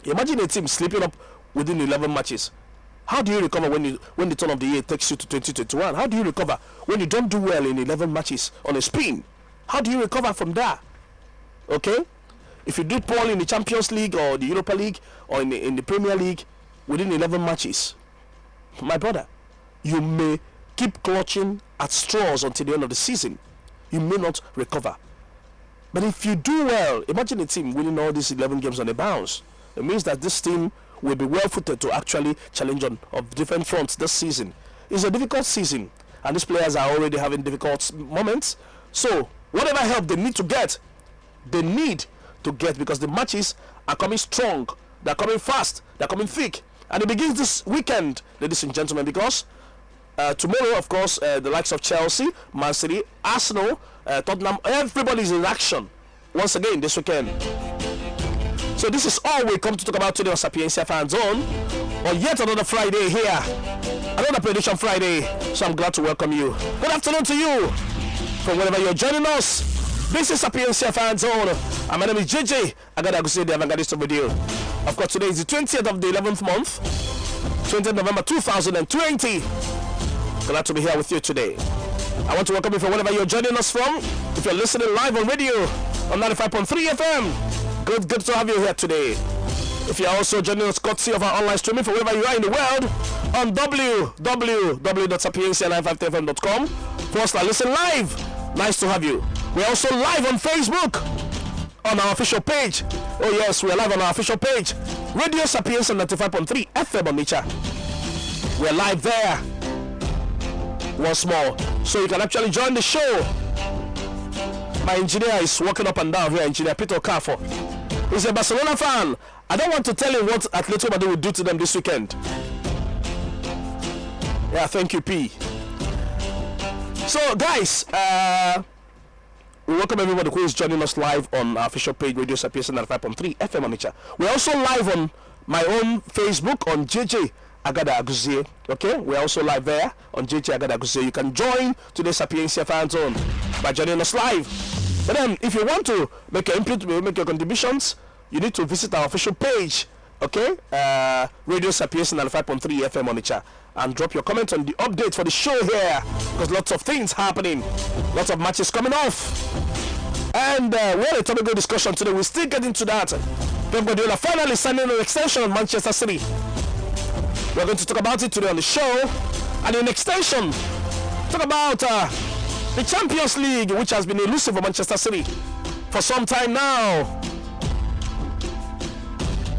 Imagine a team sleeping up within 11 matches. How do you recover when the turn of the year takes you to 2021? How do you recover when you don't do well in 11 matches on a spin? How do you recover from that? Okay? If you do poorly in the Champions League or the Europa League or in the Premier League within 11 matches, my brother, you may keep clutching at straws until the end of the season. You may not recover. But if you do well, imagine a team winning all these 11 games on a bounce. It means that this team will be well footed to actually challenge on different fronts this season. It's a difficult season, and these players are already having difficult moments. So whatever help they need to get, because the matches are coming strong, they're coming fast, they're coming thick, and it begins this weekend, ladies and gentlemen, because tomorrow, of course, the likes of Chelsea, Man City, Arsenal, Tottenham, everybody's in action once again this weekend. So this is all we come to talk about today on Sapientia Fan Zone on yet another Friday here, another Prediction Friday. So I'm glad to welcome you. Good afternoon to you from wherever you're joining us. This is Sapientia Fan Zone, and my name is JJ. I gotta say the Avantgardist video. Of course, today is the 20th of the 11th month, 20th November 2020. Glad to be here with you today. I want to welcome you from wherever you're joining us from. If you're listening live on radio on 95.3 FM, good to have you here today. If you're also joining us courtesy of our online streaming from wherever you are in the world on www.sapientia95.3fm.com, listen live. Nice to have you. We're also live on Facebook on our official page. Oh yes, we're live on our official page, Radio Sapientia 95.3 FM Onitsha. We're live there once more, so you can actually join the show. My engineer is walking up and down here, Engineer Peter Okafor. He's a Barcelona fan. I don't want to tell him what Atletico Madrid will do to them this weekend. Yeah, thank you, P. So, guys, we welcome everybody who is joining us live on our official page, Radio Sapientia 95.3 FM Onitsha. We're also live on my own Facebook on JJ Agada Aguzie. Okay, we're also live there on JJ Agada Aguzie. You can join today's Sapientia Fan Zone by joining us live. But then, if you want to make your input, make your contributions, you need to visit our official page, okay? Radio Sapientia 95.3 FM Onitsha, and drop your comment on the update for the show here, because lots of things happening, lots of matches coming off. And we're a topical discussion today. We'll still get into that. Pep Guardiola finally signing an extension on Manchester City. We're going to talk about it today on the show, and in extension, talk about the Champions League, which has been elusive for Manchester City for some time now.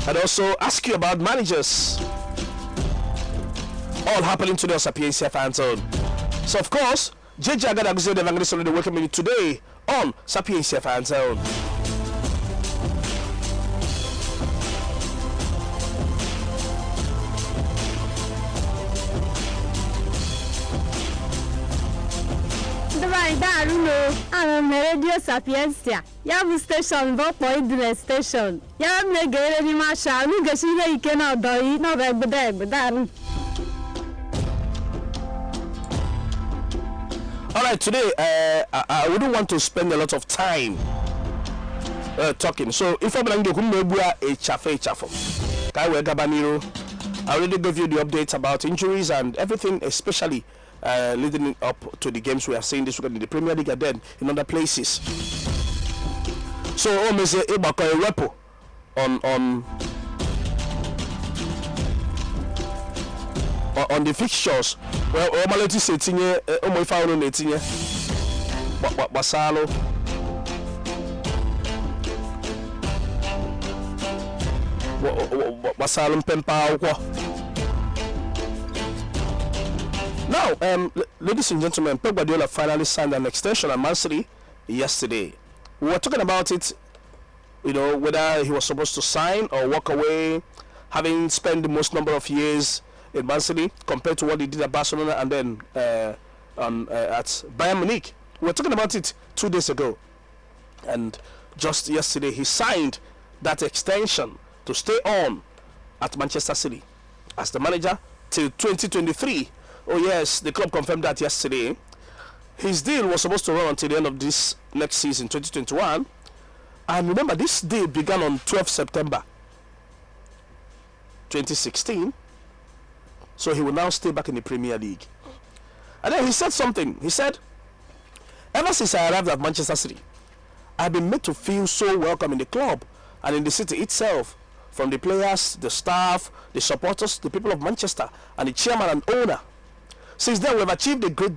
And also ask you about managers. All happening today on Sapientia Fan Zone. So of course, JJ Agada Aguzie, the Evangelist, already welcoming you today on Sapientia Fan Zone. I'm Radio Sapientia. You station, but point station. You have no get any marshal. You get you cannot do it. No, but all right, today I wouldn't want to spend a lot of time talking. So if I'm going to go a chafo, I already gave you the updates about injuries and everything, especially leading up to the games we are seeing this weekend in the Premier League and then in other places. So almost a repo on the fixtures. Well, Omaleti setting Omoifano netinye Basalo. Basalum Pempa. Now, ladies and gentlemen, Pep Guardiola finally signed an extension at Man City yesterday. We were talking about it, you know, whether he was supposed to sign or walk away, having spent the most number of years in Man City compared to what he did at Barcelona and then at Bayern Munich. We were talking about it 2 days ago, and just yesterday he signed that extension to stay on at Manchester City as the manager till 2023. Oh yes, the club confirmed that yesterday. His deal was supposed to run until the end of this next season, 2021. And remember, this deal began on 12th September. 2016. So he will now stay back in the Premier League. And then he said something. He said, ever since I arrived at Manchester City, I've been made to feel so welcome in the club and in the city itself, from the players, the staff, the supporters, the people of Manchester, and the chairman and owner. Since then, we've achieved a great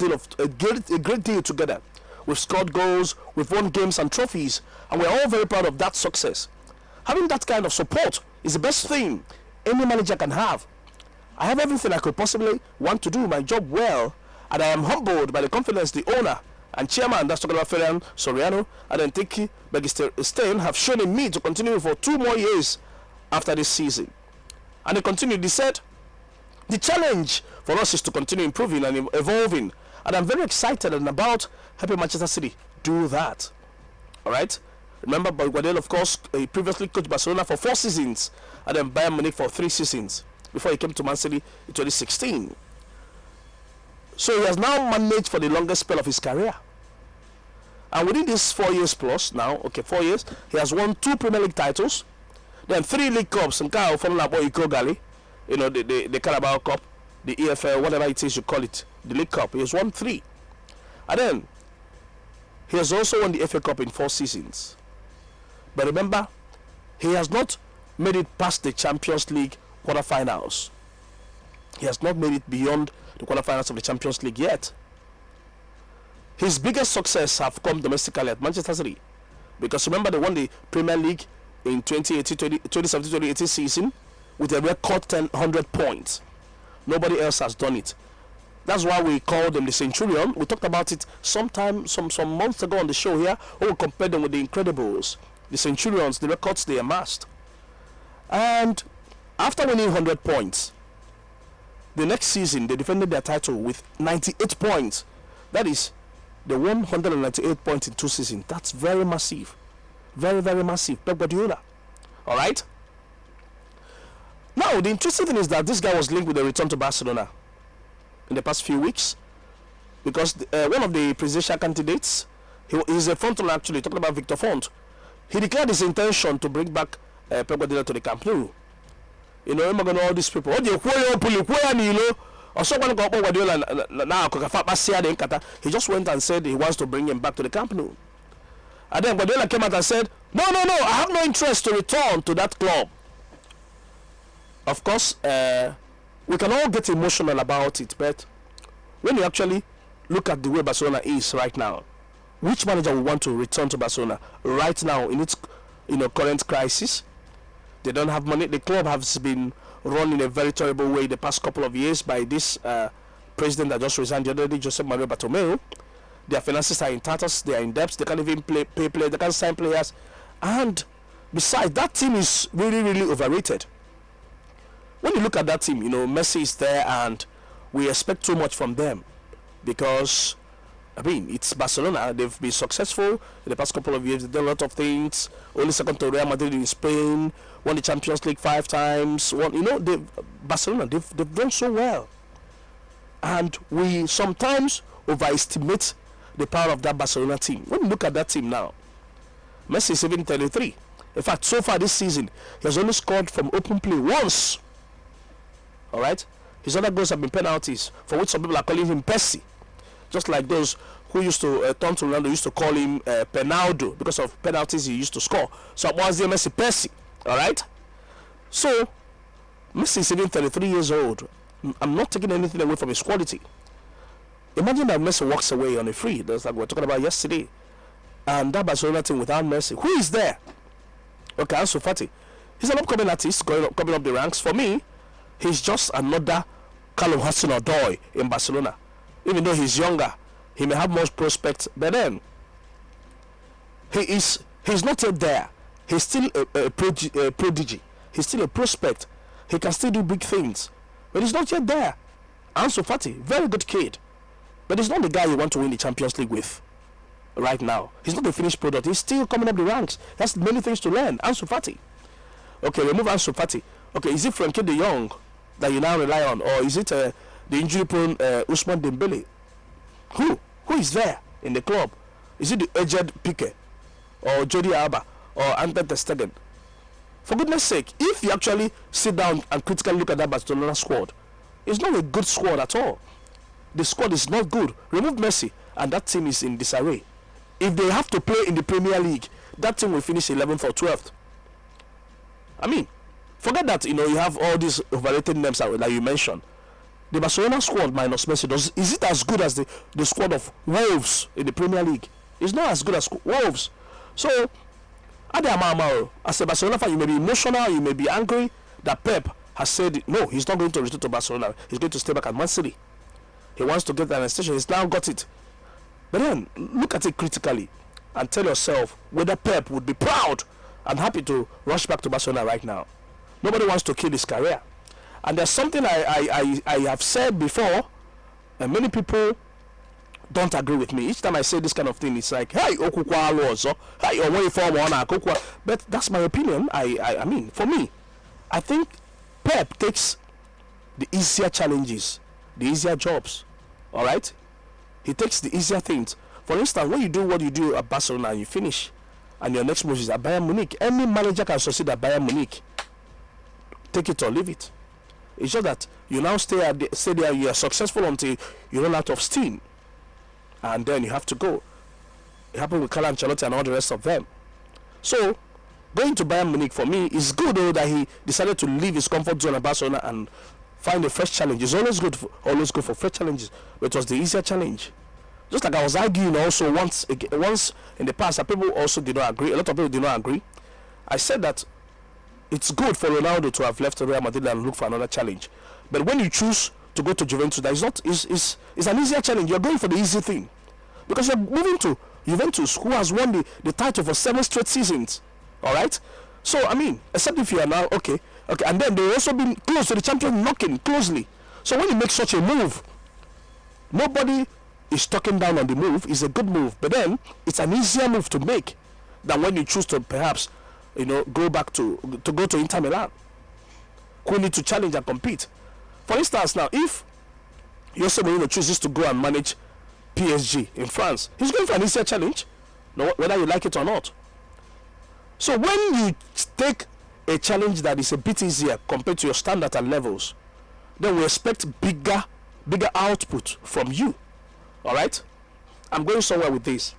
deal together. We've scored goals, we've won games and trophies, and we're all very proud of that success. Having that kind of support is the best thing any manager can have. I have everything I could possibly want to do my job well, and I am humbled by the confidence the owner and chairman, that's talking about Ferran Soriano, and then Tiki Bergstein, have shown in me to continue for 2 more years after this season. And they continued, he said, the challenge for us is to continue improving and evolving, and I'm very excited and about helping Manchester City do that. Alright? Remember, Guardiola, of course, he previously coached Barcelona for 4 seasons, and then Bayern Munich for 3 seasons, before he came to Man City in 2016. So he has now managed for the longest spell of his career. And within this 4 years plus now, 4 years, he has won 2 Premier League titles, then 3 League Cups, some kind of formula boy Gali, the Carabao Cup, the EFL, whatever it is you call it, the League Cup. He has won 3. And then he has also won the FA Cup in 4 seasons. But remember, he has not made it past the Champions League quarterfinals. He has not made it beyond the quarterfinals of the Champions League yet. His biggest success have come domestically at Manchester City, because remember, they won the Premier League in 2017-2018 season with a record 100 points. Nobody else has done it. That's why we call them the Centurion. We talked about it some months ago on the show here, when we compared them with the Incredibles, the Centurions, the records they amassed. And after winning 100 points, the next season they defended their title with 98 points. That is, they won 198 points in 2 seasons. That's very massive. Very, very massive. Pep Guardiola. Alright? Now, the interesting thing is that this guy was linked with a return to Barcelona in the past few weeks, because one of the presidential candidates, he's a front runner actually, talking about Victor Font. He declared his intention to bring back Pep Guardiola to the Camp Nou. You know, remember all these people. He just went and said he wants to bring him back to the Camp Nou. And then Guardiola came out and said, no, I have no interest to return to that club. Of course, we can all get emotional about it, but when you actually look at the way Barcelona is right now, which manager would want to return to Barcelona right now in its current crisis? They don't have money. The club has been run in a very terrible way the past couple of years by this president that just resigned the other day, Josep Maria Bartomeu. Their finances are in tatters. They are in debts. They can't even pay players. They can't sign players. And besides, that team is really, really overrated. When you look at that team, Messi is there, and we expect too much from them, because it's Barcelona. They've been successful in the past couple of years. They've done a lot of things. Only second to Real Madrid in Spain. Won the Champions League 5 times. Barcelona, they've done so well. And we sometimes overestimate the power of that Barcelona team. When you look at that team now, Messi is even 33. In fact, so far this season, he has only scored from open play once. Alright? His other goals have been penalties, for which some people are calling him Percy. Just like those who used to turn to Ronaldo used to call him Penaldo, because of penalties he used to score. So was there Messi Percy? Alright? So Messi is even 33 years old. I'm not taking anything away from his quality. Imagine that Messi walks away on a free. That's like we were talking about yesterday. And that Barcelona team without Messi, who is there? Okay, Ansu Fati. He's an upcoming artist coming up the ranks. For me, he's just another Callum Hudson-Odoi in Barcelona. Even though he's younger, he may have more prospects. But then, he's not yet there. He's still a prodigy. He's still a prospect. He can still do big things. But he's not yet there. Ansu Fati, very good kid. But he's not the guy you want to win the Champions League with right now. He's not a finished product. He's still coming up the ranks. He has many things to learn. Ansu Fati. Okay, remove Ansu Fati. Okay, is it Frenkie de Jong that you now rely on? Or is it the injury-prone Ousmane Dembele? Who is there in the club? Is it the aged Piqué? Or Jordi Alba? Or Ante ter Stegen? For goodness sake, if you actually sit down and critically look at that Barcelona squad, it's not a good squad at all. The squad is not good. Remove Messi, and that team is in disarray. If they have to play in the Premier League, that team will finish 11th or 12th. I mean, forget that, you have all these overrated names that you mentioned. The Barcelona squad minus Messi, is it as good as the squad of Wolves in the Premier League? It's not as good as Wolves. So, as a Barcelona fan, you may be emotional, you may be angry that Pep has said, no, he's not going to return to Barcelona. He's going to stay back at Man City. He wants to get an extension. He's now got it. But then, look at it critically and tell yourself whether Pep would be proud and happy to rush back to Barcelona right now. Nobody wants to kill his career. And there's something I have said before, and many people don't agree with me. Each time I say this kind of thing, it's like, hey, Okukwa Lozo, hey, away from Okukwa. But that's my opinion. I mean, for me, I think Pep takes the easier challenges, the easier jobs. All right? He takes the easier things. For instance, when you do what you do at Barcelona and you finish, and your next move is at Bayern Munich, any manager can succeed at Bayern Munich. Take it or leave it. It's just that you now stay there, you are successful until you run out of steam. And then you have to go. It happened with Carlo Ancelotti and all the rest of them. So, going to Bayern Munich for me is good, though, that he decided to leave his comfort zone at Barcelona and find a fresh challenge. It's always good for fresh challenges, but it was the easier challenge. Just like I was arguing also once in the past, that people also did not agree. A lot of people did not agree. I said that it's good for Ronaldo to have left Real Madrid and look for another challenge. But when you choose to go to Juventus, that is not is an easier challenge. You're going for the easy thing because you're moving to Juventus, who has won the title for 7 straight seasons. All right. So I mean, except if you are now okay, and then they also been close to the champion, knocking closely. So when you make such a move, nobody is talking down on the move. It's a good move, but then it's an easier move to make than when you choose to perhaps go back to go to Inter Milan, who need to challenge and compete. For instance, now if Jose Mourinho chooses to go and manage PSG in France, he's going for an easier challenge, whether you like it or not. So when you take a challenge that is a bit easier compared to your standard and levels, then we expect bigger output from you. All right, I'm going somewhere with this.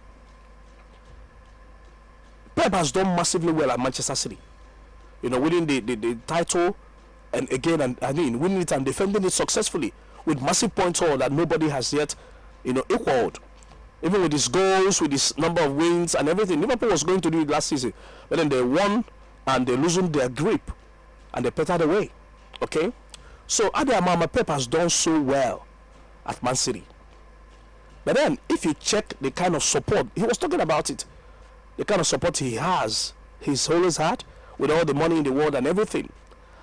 Pep has done massively well at Manchester City, winning the title, and again, and I mean, winning it and defending it successfully with massive point haul that nobody has yet, equaled. Even with his goals, with his number of wins and everything, Liverpool was going to do it last season, but then they won and they loosened their grip and they pettered away. Okay, so Adeyemama Pep has done so well at Man City. But then, if you check the kind of support, he was talking about it, the kind of support he's always had, with all the money in the world and everything.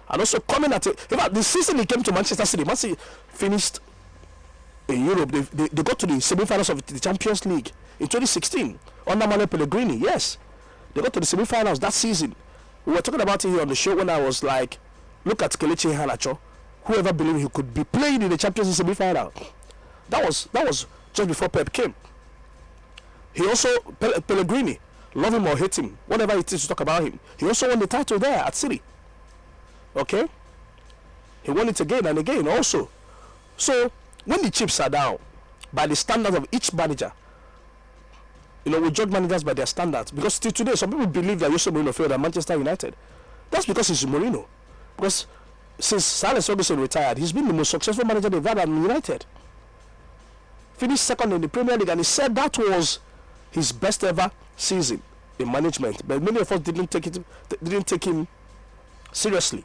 And also coming at it, in fact, the season he came to Manchester City, Man City finished in Europe. They got to the semi-finals of the Champions League in 2016 under Manuel Pellegrini. Yes, they got to the semi-finals that season. We were talking about it here on the show when I was like, look at Kelechi Iheanacho. Whoever believed he could be playing in the Champions League semi-final. That was just before Pep came. He also, Pellegrini, love him or hate him, whatever it is to talk about him, he also won the title there at City. Okay, he won it again and again also. So when the chips are down, by the standards of each manager, we judge managers by their standards, because still today some people believe that Jose Mourinho failed at Manchester United. That's because he's Mourinho. Because since Sir Alex Ferguson retired, he's been the most successful manager they've had at United. Finished second in the Premier League, and he said that was his best ever season in management. But many of us didn't take him seriously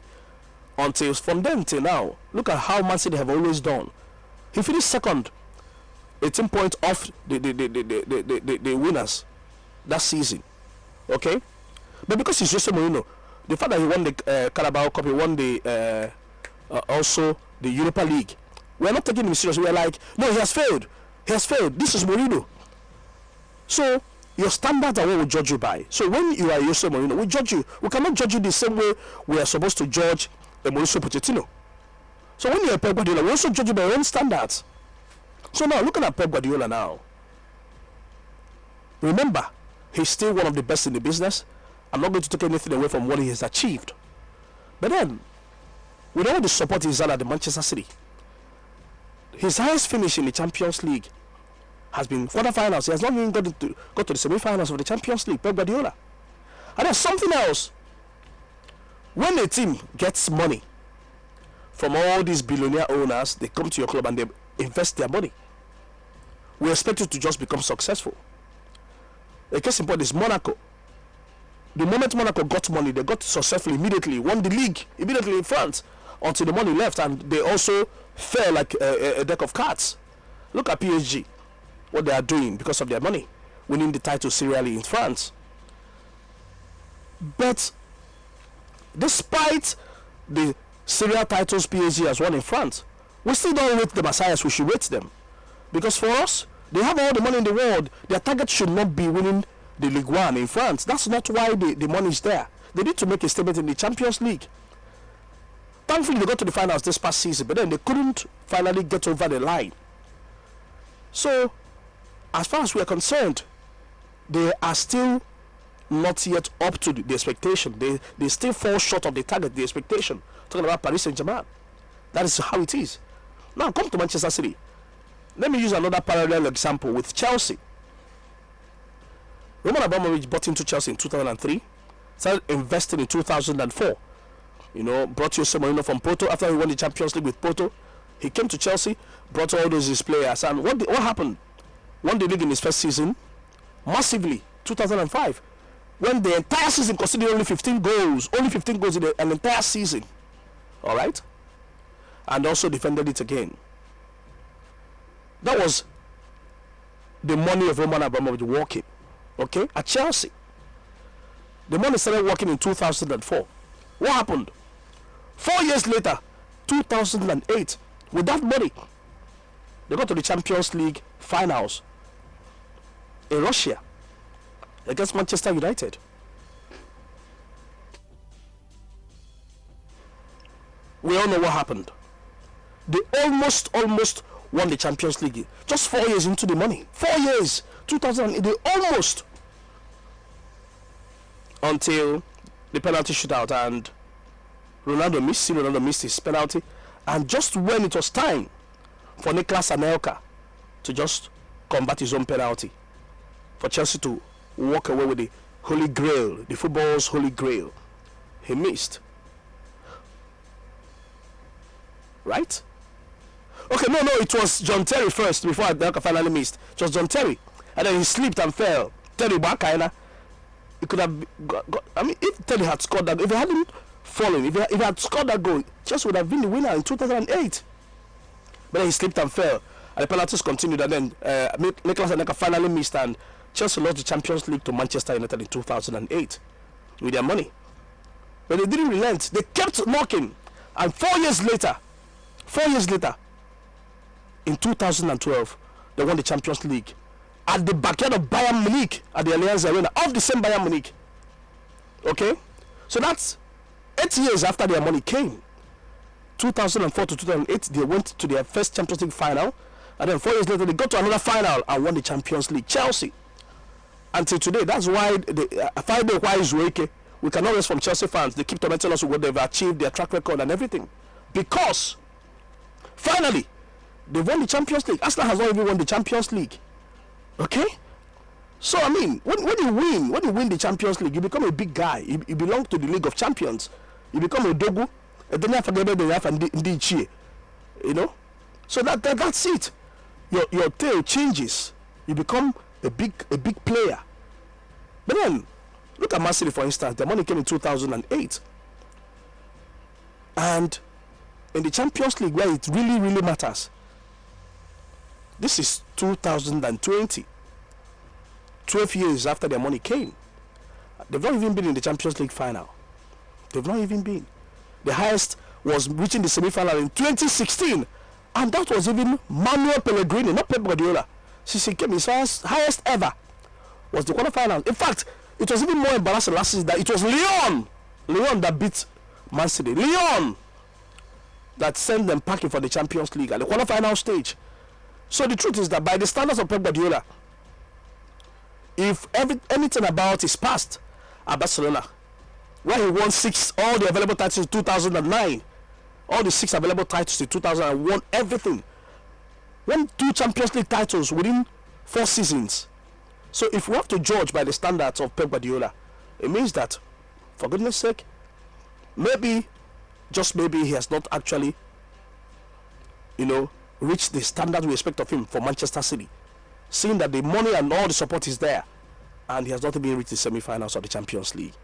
until from then till now. Look at how Man City have always done. He finished second, 18 points off the winners that season. Okay, but because he's Jose Mourinho, the fact that he won the Carabao Cup, he won the also the Europa League, we're not taking him seriously. We're like, no, he has failed. He has failed. This is Mourinho. So your standards are what we judge you by. So when you are Jose Mourinho, we judge you. We cannot judge you the same way we are supposed to judge Mauricio Pochettino. So when you are Pep Guardiola, we also judge you by your own standards. So now looking at Pep Guardiola now, remember, he's still one of the best in the business. I'm not going to take anything away from what he has achieved. But then, with all the support he's had at the Manchester City, his highest finish in the Champions League has been quarterfinals. He has not even got to the semi-finals of the Champions League, Pep Guardiola. And there's something else. When a team gets money from all these billionaire owners, they come to your club and they invest their money. We expect you to just become successful. A case in point is Monaco. The moment Monaco got money, they got successful immediately, won the league immediately in France until the money left, and they also fell like a deck of cards. Look at PSG, what they are doing because of their money, winning the title serially in France. But despite the serial titles PSG has won in France, we still don't rate them as high as we should rate them. Because for us, they have all the money in the world. Their target should not be winning the Ligue 1 in France. That's not why the money is there. They need to make a statement in the Champions League. Thankfully, they got to the finals this past season, but then they couldn't finally get over the line. So, as far as we are concerned, they are still not yet up to the expectation. They still fall short of the target, the expectation. Talking about Paris Saint-Germain. That is how it is. Now, come to Manchester City. Let me use another parallel example with Chelsea. Roman Abramovich bought into Chelsea in 2003, started investing in 2004. You know, brought Jose Mourinho from Porto after he won the Champions League with Porto. He came to Chelsea, brought all those his players, and what happened? Won the league in his first season, massively, 2005. When the entire season considered only 15 goals in an entire season. All right? And also defended it again. That was the money of Roman Abramovich working, okay, at Chelsea. The money started working in 2004. What happened? 4 years later, 2008, with that money, they got to the Champions League finals in Russia against Manchester United. We all know what happened. They almost won the Champions League just 4 years into the money. 4 years, 2008, they almost, until the penalty shootout and Ronaldo missed his penalty, and just when it was time for Niklas Anelka to just combat his own penalty, for Chelsea to walk away with the Holy Grail, the football's Holy Grail, he missed. Right? Okay, no, it was John Terry first before Anelka finally missed. It was John Terry, and then he slipped and fell. Terry Bakaina, it could have got, I mean, if Terry had scored that, if he hadn't fallen, if he had scored that goal, Chelsea would have been the winner in 2008. But then he slipped and fell, and the penalties continued, and then Niklas Anelka finally missed, and Chelsea lost the Champions League to Manchester United in 2008 with their money. But they didn't relent. They kept knocking, and 4 years later, in 2012, they won the Champions League at the backyard of Bayern Munich at the Allianz Arena, of the same Bayern Munich. Okay? So that's 8 years after their money came. 2004 to 2008, they went to their first Champions League final, and then 4 years later, they got to another final and won the Champions League. Chelsea. Until today, that's why we cannot rest from Chelsea fans. They keep tormenting us with what they've achieved, their track record and everything. Because finally, they won the Champions League. Arsenal has not even won the Champions League. Okay? So, I mean, when you win the Champions League, you become a big guy. You belong to the League of Champions. You become a dogu. You know? So that's it. Your tail changes. You become a big player. But then, look at Man City, for instance. Their money came in 2008. And in the Champions League, where it really, really matters, this is 2020. 12 years after their money came. They've not even been in the Champions League final. They've not even been. The highest was reaching the semi-final in 2016. And that was even Manuel Pellegrini, not Pep Guardiola. Since he came, his highest ever was the quarterfinal. In fact, it was even more embarrassing last season that it was Lyon that beat Man City. Lyon that sent them packing for the Champions League at the quarterfinal stage. So the truth is that by the standards of Pep Guardiola, if anything about his past at Barcelona, where he won all the available titles in 2009. All the 6 available titles in 2000, won everything. Won 2 Champions League titles within 4 seasons. So if we have to judge by the standards of Pep Guardiola, it means that, for goodness sake, maybe, just maybe, he has not actually, reached the standard we expect of him for Manchester City. Seeing that the money and all the support is there, and he has not even reached the semi-finals of the Champions League.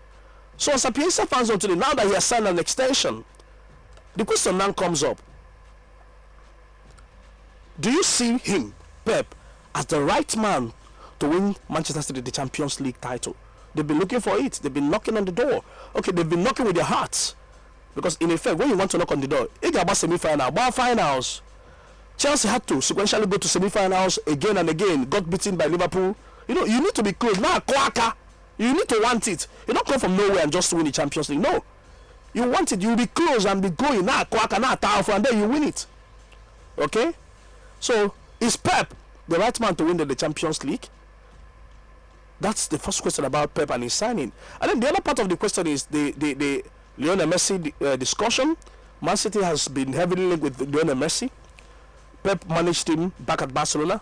So as Sapientia fans on today, now that he has signed an extension, the question now comes up. Do you see him, Pep, as the right man to win Manchester City the Champions League title? They've been looking for it. They've been knocking on the door. Okay, they've been knocking with their hearts. Because in effect, when you want to knock on the door, it's about semi-final, about finals. Chelsea had to sequentially go to semi-finals again and again, got beaten by Liverpool. You need to be close. Now, quacker. You need to want it. You don't come from nowhere and just win the Champions League. No. You want it. You'll be close and be going. Now, quacker, now, powerful, and then you win it. Okay? So, is Pep the right man to win the Champions League? That's the first question about Pep and his signing. And then the other part of the question is the Lionel Messi discussion. Man City has been heavily linked with Lionel Messi. Pep managed him back at Barcelona.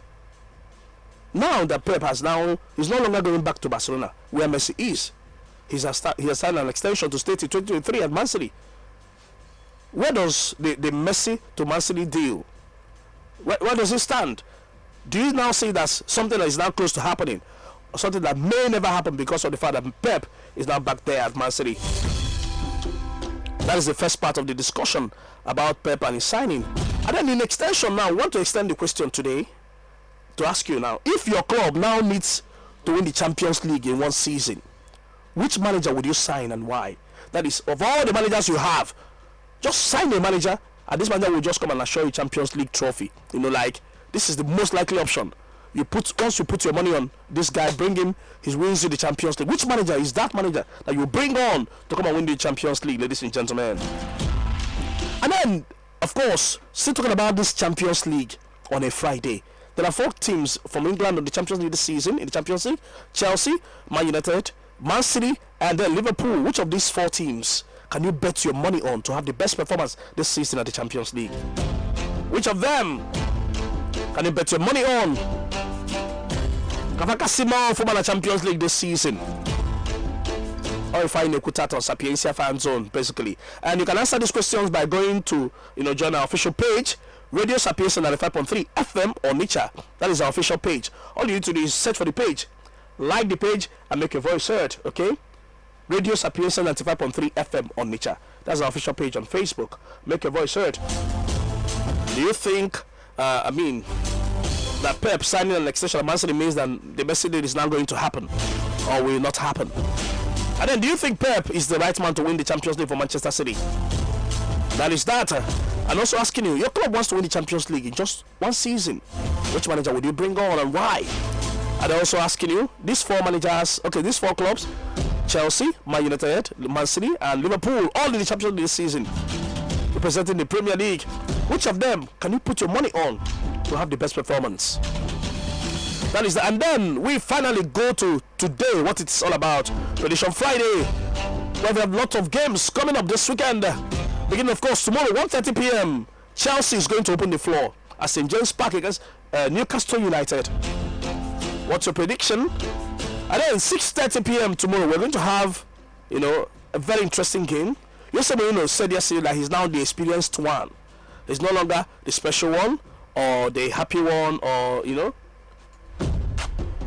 Now that Pep he's no longer going back to Barcelona, where Messi is. He has signed an extension to stay till 2023 at Man City. Where does the Messi to Man City deal? Where does it stand? Do you now see that something that is now close to happening, or something that may never happen because of the fact that Pep is now back there at Man City? That is the first part of the discussion about Pep and his signing. And then in extension now, I want to extend the question today to ask you now, if your club now needs to win the Champions League in one season, which manager would you sign and why? That is, of all the managers you have, just sign a manager and this manager will just come and assure you Champions League trophy. This is the most likely option. Once you put your money on this guy, bring him, he wins you the Champions League. Which manager is that manager that you bring on to come and win the Champions League, ladies and gentlemen? And then, of course, still talking about this Champions League on a Friday. There are 4 teams from England on the Champions League this season. In the Champions League, Chelsea, Man United, Man City, and then Liverpool. Which of these 4 teams can you bet your money on to have the best performance this season at the Champions League? Which of them can you bet your money on? Kafaka for the Champions League this season. Or you find a Kutat on Sapientia fan zone, basically. And you can answer these questions by going to join our official page, Radio Sapientia 95.3FM Onitsha. That is our official page. All you need to do is search for the page, like the page, and make your voice heard. Okay? Radio Sapientia 95.3FM Onitsha. That's our official page on Facebook. Make your voice heard. Do you think that Pep signing an extension of Man City means that the Messi deal is now going to happen, or will not happen? And then, do you think Pep is the right man to win the Champions League for Manchester City? That is that. And also asking you, your club wants to win the Champions League in just one season. Which manager would you bring on and why? And also asking you, these 4 managers, these 4 clubs, Chelsea, Man United, Man City, and Liverpool, all in the Champions League this season, representing the Premier League. Which of them can you put your money on to have the best performance? That is that. And then we finally go to today, what it's all about. Prediction Friday, where we have lots of games coming up this weekend. Beginning, of course, tomorrow, 1:30 p.m. Chelsea is going to open the floor at St. James Park against Newcastle United. What's your prediction? And then 6:30 p.m. tomorrow, we're going to have, a very interesting game. Jose Mourinho said yesterday that he's now the experienced one. He's no longer the special one, or the happy one, or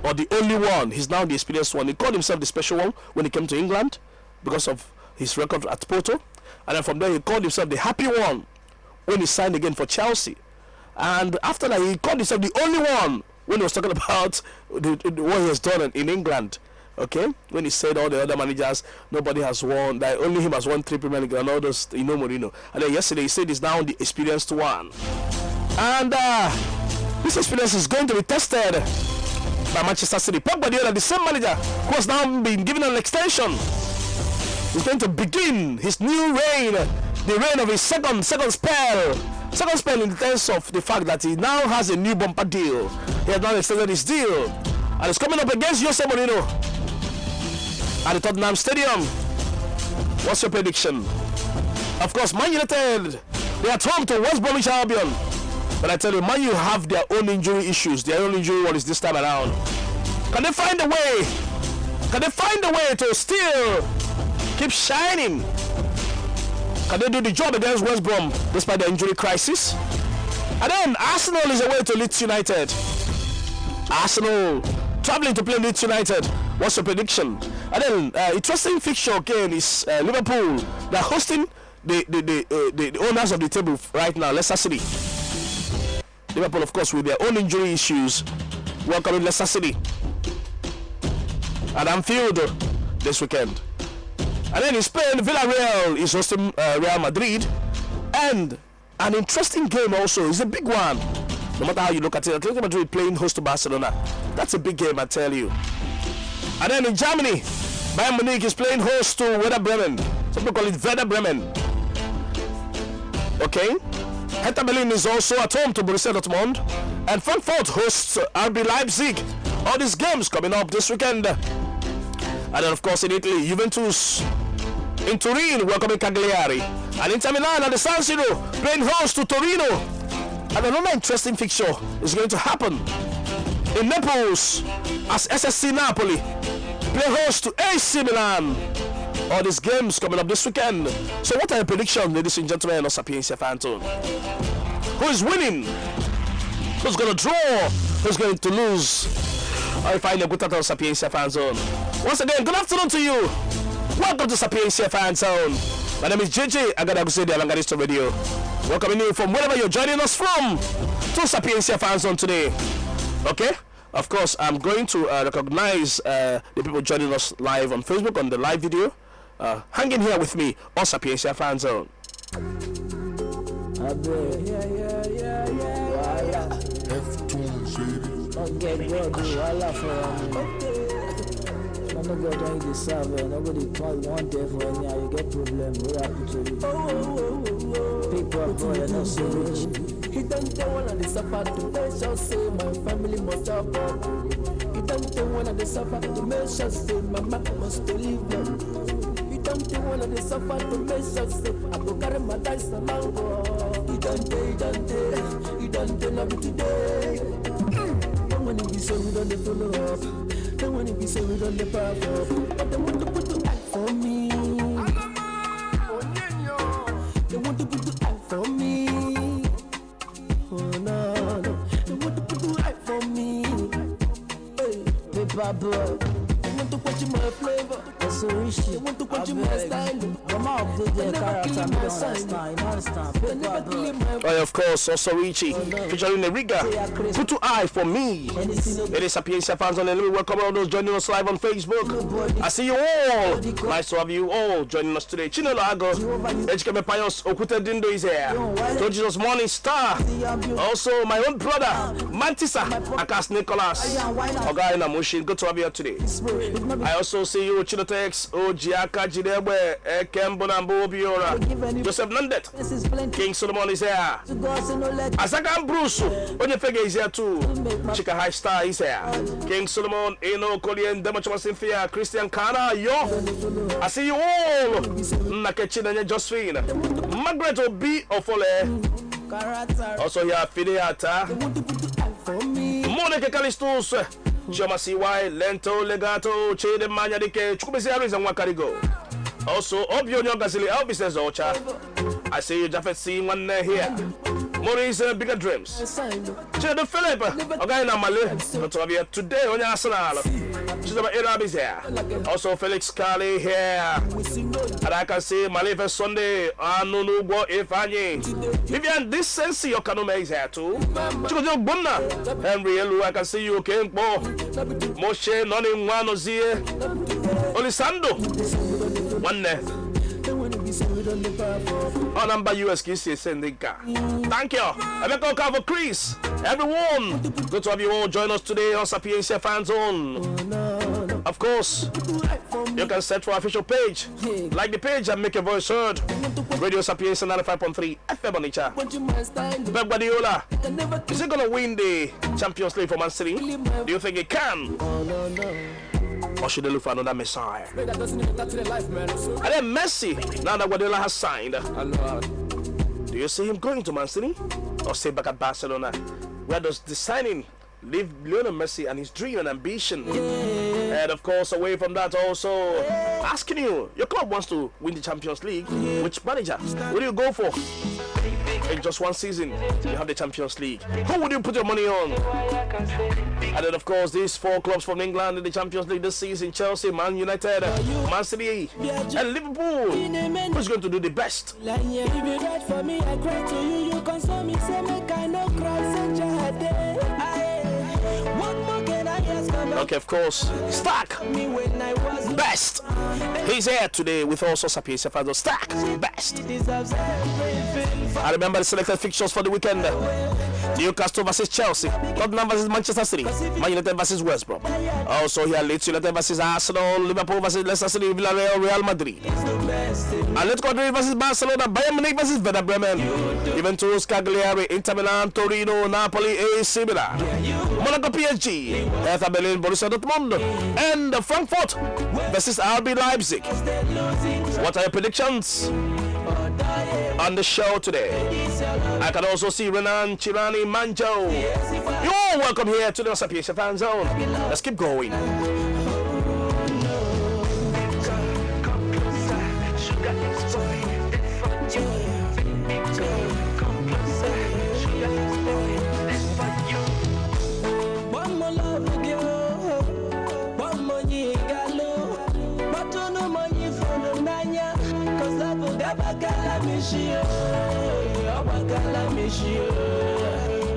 or the only one. He's now the experienced one. He called himself the special one when he came to England because of his record at Porto, and then from there he called himself the happy one when he signed again for Chelsea, and after that he called himself the only one when he was talking about what he has done in England. When he said all the other managers, nobody has won, that only him has won 3 Premier League, and all those, Mourinho. And then yesterday he said he's now the experienced one. And this experience is going to be tested by Manchester City. Pep Guardiola, the same manager who has now been given an extension, is going to begin his new reign, the reign of his second spell. Second spell in the sense of the fact that he now has a new bumper deal. He has now extended his deal, and it's coming up against Jose Mourinho. at the Tottenham Stadium. What's your prediction? Of course, Man United, they are at home to West Bromwich Albion. But I tell you, Man U have their own injury issues. Their own injury worries this time around. Can they find a way? Can they find a way to still keep shining? Can they do the job against West Brom despite the injury crisis? And then Arsenal is away to Leeds United. Arsenal traveling to play Leeds United. What's your prediction? And then interesting fixture again is Liverpool. They're hosting the owners of the table right now, Leicester City. Liverpool, of course, with their own injury issues, welcoming Leicester City at Anfield this weekend. And then in Spain, Villarreal is hosting Real Madrid. And an interesting game also. It's a big one. No matter how you look at it, Atletico Madrid playing host to Barcelona. That's a big game, I tell you. And then in Germany, Bayern Munich is playing host to Werder Bremen. Some people call it Werder Bremen. Okay. Hertha Berlin is also at home to Borussia Dortmund. And Frankfurt hosts RB Leipzig. All these games coming up this weekend. And then, of course, in Italy, Juventus in Turin welcoming Cagliari. And Inter Milan at the San Siro playing host to Torino. And another interesting fixture is going to happen in Naples as SSC Napoli play host to AC Milan. All these games coming up this weekend. So what are your predictions, ladies and gentlemen, on Sapientia Fan Zone? Who is winning? Who's going to draw? Who's going to lose? I find a good title on Sapientia Fan Zone. Once again, good afternoon to you. Welcome to Sapientia Fan Zone. My name is JJ Agadagusedi Alangarista Radio. Welcoming you from wherever you're joining us from to Sapientia Fan Zone today. Okay? Of course, I'm going to recognize the people joining us live on Facebook on the live video. Hang in here with me on Sapientia Fan Zone. I'm not going to deserve it. Nobody want there for you. You get problem. What happened to you? People, boy, you're not so rich. He don't tell one of the suffer to make sure say my family must suffer. He don't tell one of the suffer to make sure say my mama must live. He don't tell one of the suffer to make sure say I go carry my dice along. He don't tell me today. Don't want to be so we don't follow up. Don't want to be so we don't the power, but they want to put the act for me. They want to put the act for me. Oh no, they want to put the act for me. Hey, paper boy, they want to watch my flavor. That's so rich. They want to watch my style. Come on, put their character. Oh, of course, also Richie featuring the rigger. Put to eye for me. It is Sapientia Fans on, and welcome all those joining us live on Facebook. I see you all. Nice to have you all joining us today. Chinelo Ago, Ejikeme Payos Okute Dindo is here. To Jesus Morning Star. Also, my own brother Mantisa Akas Nicholas. Oga in Amushin. Good to have you here today. I also see you Chinotex Ojiaka Jidebe Ekembonambo Biora. Joseph Nandet. King Solomon is here. Azakan Bruce Onyefege is here too. Chika High Star is here. King Solomon, Eno Kolien, Demochama Cynthia, Christian Kana, yo. I see you all. Nakechina Josephine. Margaret Obi Ofole. Also here, Fideata. Monica Calistus. Choma CY, Lento, Legato, Chede Manyadike, Chukubesi Aris and Wakarigo. Also, Obionyo Gazili Elvis Ocha. I see you, Jaffet C. One here. Maurice Bigger Dreams. Chedo Philip, okay, Namale. Not to have you today on your Arsenal. She's about Arabis here. Also, Felix Kali here. And I can see Malefe Sunday. Anunu Go Ifanye. Vivian, this sense your Kanome is here too. Chico Buna. Henry Elu, I can see you, Kempo. Moshe, Noni Wanozie. Olisando. One day. On number USKC sending car. Thank you. I'm going to cover Chris. Everyone, good to have you all join us today on Sapientia Fan Zone. Of course, you can search for our official page. Like the page and make your voice heard. Radio Sapientia 95.3 FM Onitsha. Pep Guardiola, is he going to win the Champions League for Man City? Do you think he can? or should they look for another Messiah? And then Messi, now that Guardiola has signed, do you see him going to Man City or stay back at Barcelona? Where does the signing leave Lionel Messi and his dream and ambition? And of course, away from that, also asking you, your club wants to win the Champions League. Which manager would you go for? In just one season, you have the Champions League. Who would you put your money on? And then, of course, these 4 clubs from England in the Champions League this season: Chelsea, Man United, Man City, and Liverpool. Who's going to do the best? Okay, of course, Stark, best. He's here today with also Sapientia 95.3FM Stark, best. I remember the selected fixtures for the weekend: Newcastle versus Chelsea, Tottenham versus Manchester City, Man United versus West Brom. Also here, Leeds United versus Arsenal, Liverpool versus Leicester City, Villarreal, Real Madrid, Atletico Madrid versus Barcelona, Bayern Munich versus Werder Bremen, Juventus, Cagliari, Inter Milan, Torino, Napoli, AC Milan, Monaco, PSG, Hertha Berlin, Borussia Dortmund, and Frankfurt versus RB Leipzig. What are your predictions on the show today? I can also see Renan Chirani Manjo. You're welcome here to the Sapientia Fan Zone. Let's keep going.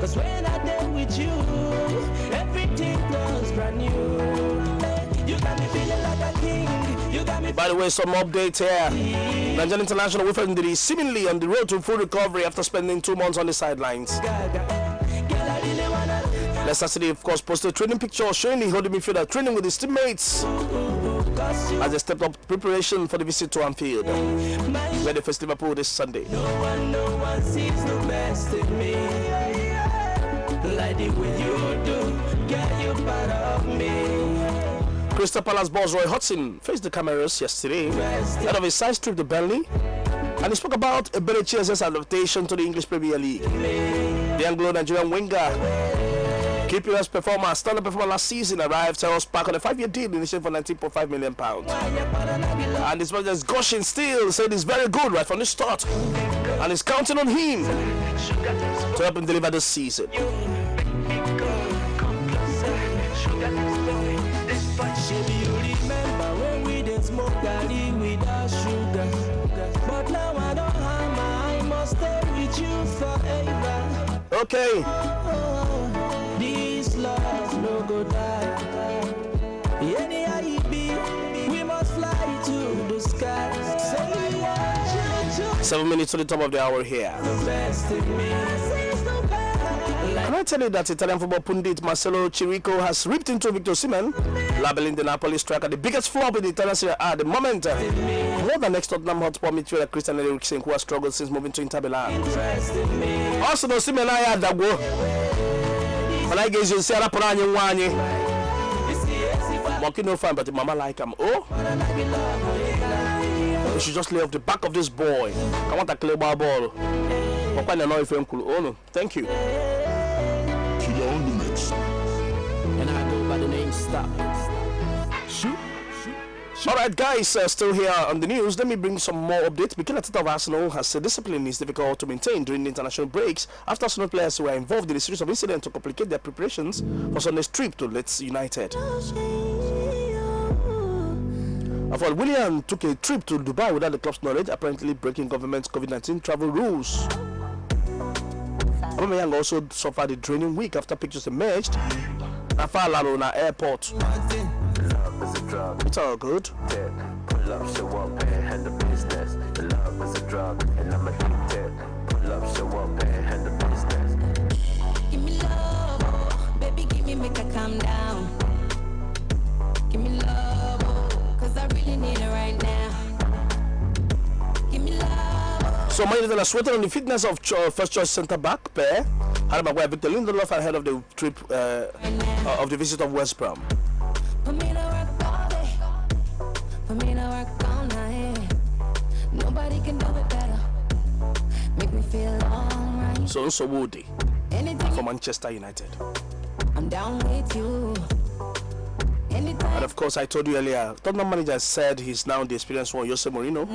Cause when I did with you, everything was brand new. You got me feeling like a king. You got me. By the way, some updates here. Nigerian international Wilfred Ndidi seemingly on the road to full recovery after spending 2 months on the sidelines. Leicester City, of course, posted training pictures showing the holding midfielder training with his teammates as they stepped up preparation for the visit to Anfield, where they face Liverpool this Sunday. No one sees the best in me. Like the way you do, get you part of me. Crystal Palace boss Roy Hodgson faced the cameras yesterday ahead of his side trip to Burnley, and he spoke about Eberechi's adaptation to the English Premier League. The Anglo-Nigerian winger, KPS performer, standard performer last season, arrived to us back on a 5-year deal initiated for £19.5 million. And his manager is gushing still, said he's very good right from the start, and is counting on him to help him deliver this season. Okay. This love no go die. Anyhow you be, we must fly to the sky. 7 minutes to the top of the hour here. Can I tell you that Italian football pundit Marcelo Chirico has ripped into Victor Osimhen, labeling the Napoli striker the biggest flop in the Italian Serie A at the moment. More than next Tottenham Hotspur midfielder Christian Eriksen, who has struggled since moving to Inter Milan. Also, Osimhen I had that go. When I guess you see that plan you want you. Monkey no fine, but the mama like him. Oh, we should just lay off the back of this boy. I want a clear ball. Oh no, thank you. On the mix. And I go by the name Stop. Shoot. Alright guys, still here on the news. Let me bring some more updates. Mikel Arteta of Arsenal has said discipline is difficult to maintain during the international breaks after Arsenal players were involved in a series of incidents to complicate their preparations for Sunday's trip to Leeds United. After Willian took a trip to Dubai without the club's knowledge, apparently breaking government's COVID-19 travel rules. Aubameyang also suffered a draining week after pictures emerged at Larona Airport. It's all good. Pull up, show up, and handle business. The love is a drug, and I'm addicted. Pull up, show up, and handle business. Give me love, baby, give me, make her calm down. Give me love, cause I really need it right now. Give me love. So, Man United are sweating on the fitness of first choice centre back pair Harry Maguire, Victor Lindelof ahead of the trip of the visit of West Brom. Put me to work all day. feel alright. So Woody Anything for Manchester United. I'm down with you. Anytime And of course, I told you earlier, Tottenham manager said he's now the experienced one, Jose Mourinho.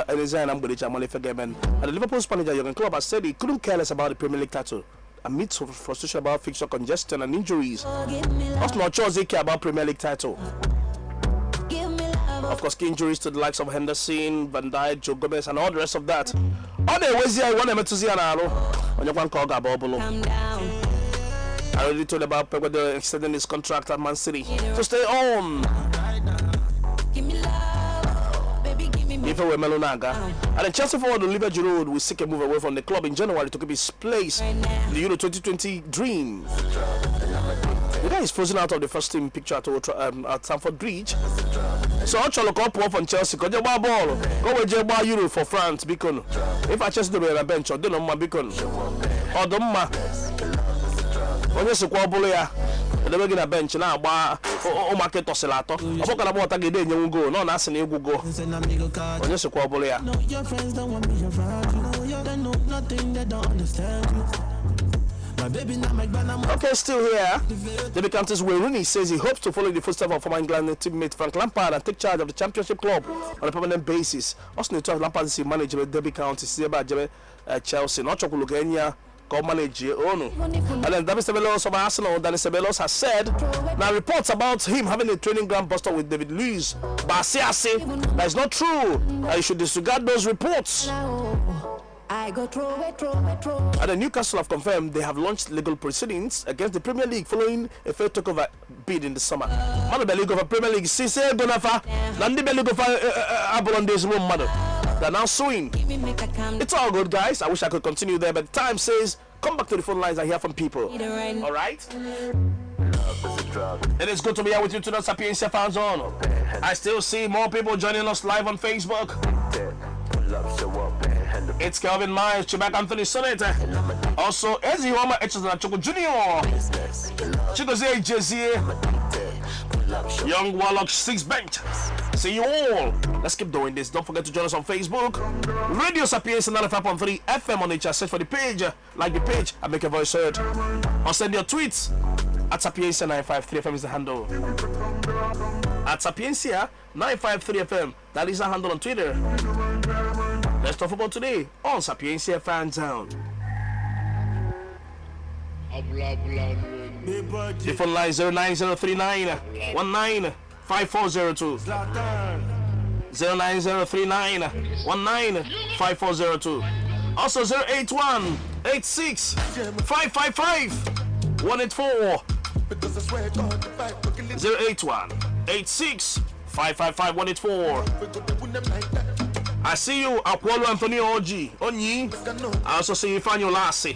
And he's an and the Liverpool's manager Jurgen Klopp has said he couldn't care less about the Premier League title amidst frustration about fixture congestion and injuries. give me love, That's not sure they care about Premier League title. give me love. Of course, key injuries to the likes of Henderson, Van Dijk, Joe Gomez, and all the rest of that. On the way, I want to see an arrow on your one call Gabobolo. Calm down. I already told about Pep extending his contract at Man City to stay on. Give me love, baby, give me If it were Melonaga. And then Chelsea forward Oliver Giroud will seek a move away from the club in January to keep his place in the Euro 2020 dream. The guy is frozen out of the first team picture at Stamford Bridge. So I'll try to go up on Chelsea. Because you buy ball. Go with your Euro for France. Because if I just do it on a bench, or don't know my beacon. Or don't ma. When you see Quabolia, the begin a bench now, market oscillator. I'm not going to want to get in you go. No, that's an ego go. When you see Quabolia. Your friends don't want me around you. They know nothing, they don't understand you. My baby not my banana. Okay, still here. David Countess Rooney says he hopes to follow the footsteps of former England teammate Frank Lampard and take charge of the Championship club on a permanent basis. Also, the Lampard is manager David Countess Chelsea. Not Chocologenia. Manage and then David Ceballos of Arsenal, Danny Ceballos has said now reports about him having a training ground buster with David Luiz, but say that is not true. You should disregard those reports. I go throw it. And the Newcastle have confirmed they have launched legal proceedings against the Premier League following a fair takeover bid in the summer. Man of the League of the Premier League, since Gonafa, Nandi League of Abolonde's room mother. They're now suing. Give me make a calm It's all good, guys. I wish I could continue there, but time says come back to the phone lines and hear from people. down. All right? It is good to be here with you tonight, Sapientia fans on. I still see more people joining us live on Facebook. It's Kelvin Myers, Chibak Anthony Sonnet. Also, Ezi Homa Echezana Choko Jr. Chigoze Jezie. Young Warlock 6 Bench. See you all. Let's keep doing this. Don't forget to join us on Facebook. Radio Sapientia 95.3 FM Onitsha. Search for the page, like the page, and make your voice heard. Or send your tweets at Sapientia 95.3FM is the handle. At Sapientia 95.3FM. That is the handle on Twitter. Let's talk about today on Sapientia Fan Zone. The phone line 09039 195402. 09039 195402. Also 081 86 555 184. 081 86 555 184. I see you, Apollo Anthony Oji, Onyi. I also see you, Fanny Lassie.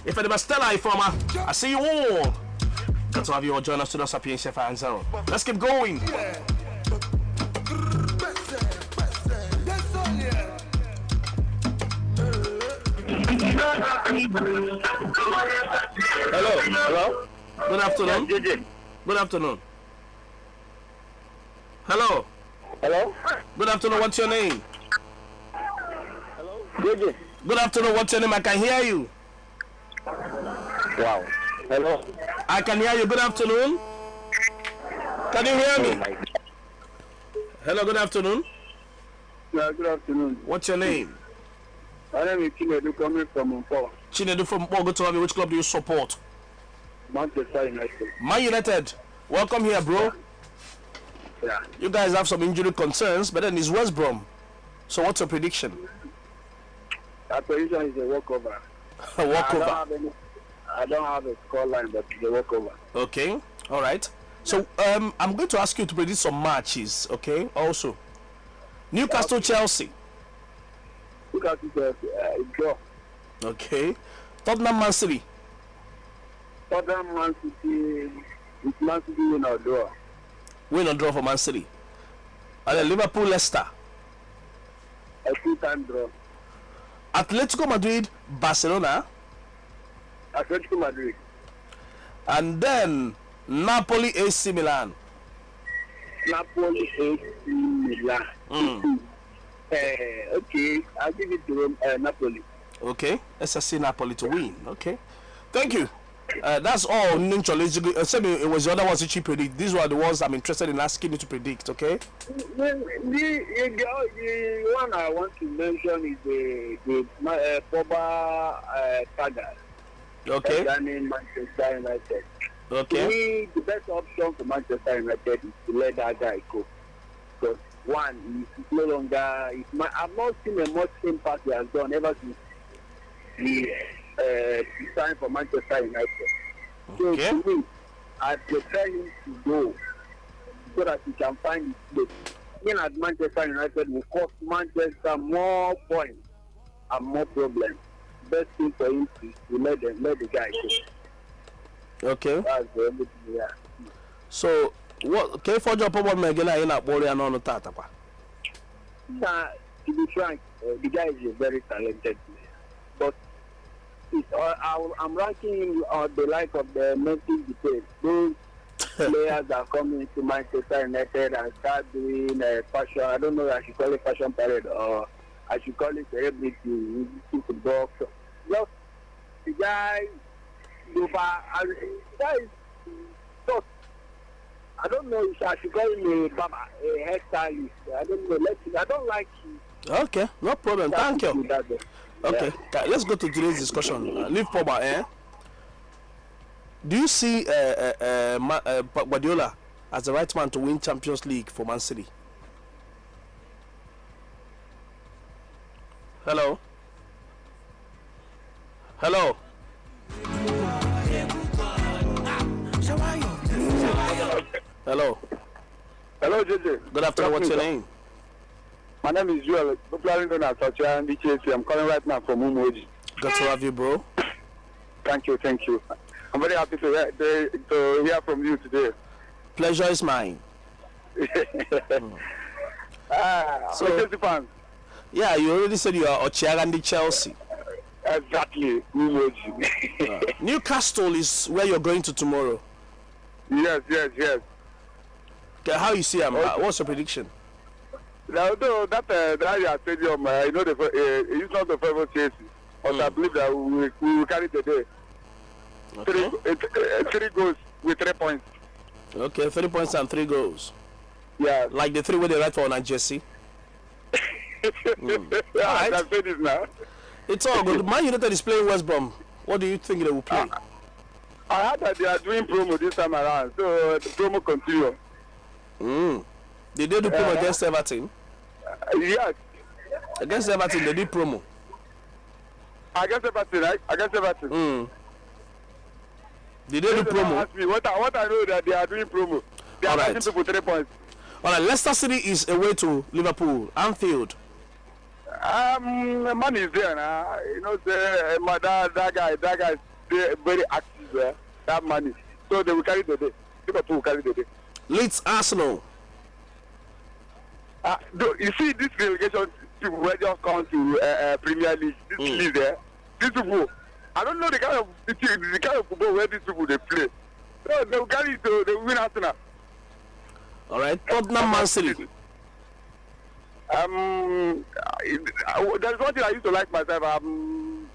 If I never Stella Ifoma, I see you all. Good to have you all join us to the Sapientia Fan Zone. Let's keep going. Hello. Good afternoon. Good afternoon. Hello. Good afternoon. What's your name? Good afternoon. What's your name? I can hear you. Wow. Hello. I can hear you. Good afternoon. Can you hear me? Hello. Good afternoon. Yeah, good afternoon. What's your name? My name is Chinedu coming from Mpo. Chinedu from Mpo. Good to have you. Which club do you support? Manchester United. Man United. Welcome here, bro. Yeah. You guys have some injury concerns, but then it's West Brom. So what's your prediction? Our position is a walkover. A walkover. I don't have a score line, but it's a walkover. Okay. All right. So I'm going to ask you to predict some matches. Okay. Also, Newcastle Chelsea. Newcastle Chelsea, draw. Okay. Tottenham Man City. Tottenham Man City. It's Man City win or draw. Win or draw for Man City. And then Liverpool Leicester. A 2-time draw. Atletico Madrid Barcelona. Atletico Madrid. And then Napoli AC Milan. Napoli AC Milan. Okay, I'll give it to Napoli. Okay, SSC Napoli to win. Okay, thank you. That's all. It was the other ones that you predict. These were the ones I'm interested in asking you to predict. Okay. The one I want to mention is the former Saga. Okay. Regarding Manchester United. Okay. To me, the best option for Manchester United is to let that guy go. Because one, he's no longer. I've not seen a much impact he has done ever since he signed for Manchester United. Okay. So to me, I prefer him to go so that he can find his place. Being at Manchester United will cost Manchester more points and more problems. Best thing for him to let the guy go. Okay. That's the only thing, yeah. So what? Okay, for your problem again, I ain't worried on the tata. Nah, to be frank, the guy is a very talented player, but I'm ranking him on the like of the Memphis debate. Those players are coming to Manchester United and start doing fashion. I don't know if I should call it fashion parade or I should call it celebrity football. Just the guy, the guy is just, I don't know if I should call him a hairstylist. I don't know. I don't like him. Okay, no problem. Thank you. Okay, let's go to today's discussion. Leave Pogba, Do you see Guardiola as the right man to win Champions League for Man City? Hello? Hello? Hello? Hello, JJ. Good afternoon. What's your name? My name is Joel. Popularly known as Socha and DKC. I'm calling right now from Umuoji. Good to have you, bro. Thank you. I'm very happy to hear from you today. Pleasure is mine. So, Chelsea fans. Yeah, you already said you are Ochiagandi Chelsea. Exactly, Umuoji. Newcastle is where you're going to tomorrow. Yes. Okay, how you see them? What's your prediction? Although that stadium, it's not the favorite Chelsea, but I believe that we will carry the day. Okay. Three goals with 3 points. Okay, 3 points and 3 goals. Yeah. Like the 3 where they write for on Jesse. Yeah, right. I've said this now. It's all good. Man United is playing West Brom. What do you think they will play? I heard that they are doing promo this time around, so the promo continue. Did they do promo against Everton? Yes. Against Everton, they did promo. Against Everton, right? Against Everton. Did they do promo? What I know that they are doing promo. They are asking people 3 points. All right, Leicester City is away to Liverpool, Anfield. Money is there now. You know, that guy is very active there. That money. So they will carry the day. Liverpool will carry the day. Leeds Arsenal. You see, this relegation people were just come to Premier League. This league there. These people, I don't know the kind of football where these people they play. So they will carry it. They will win Arsenal. All right, Tottenham Man City. There's one thing I used to like myself. I'm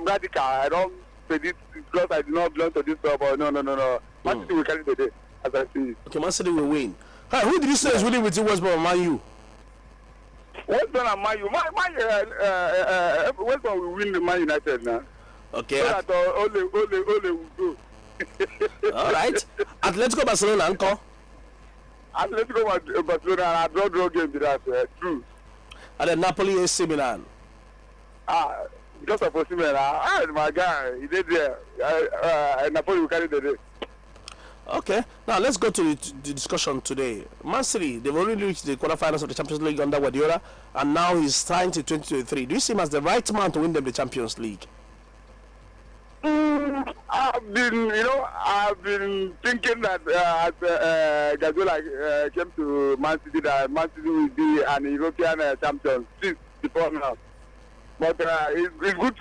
radical. I don't predict because I do not belong to this club. No. Man City will carry the day, as I see it. Okay, Man City will win. Hey, who did you say is winning with you, West Brom and Man U? West Brom and Man U. West Brom will win the Man United now. Okay. So that Ole will go. All right. Atletico Barcelona, uncle. Atletico Barcelona and a draw game with that. True. And then Napoli AC Milan. Because of Osimhen, my guy, he did there. Napoli will carry the day. Okay, now let's go to the discussion today. Man City, they've already reached the quarterfinals of the Champions League under Guardiola, and now he's signed to 2023. Do you see him as the right man to win them the Champions League? I've been thinking that as Guardiola came to Man City, that Man City will be an European champion since before now. But it's good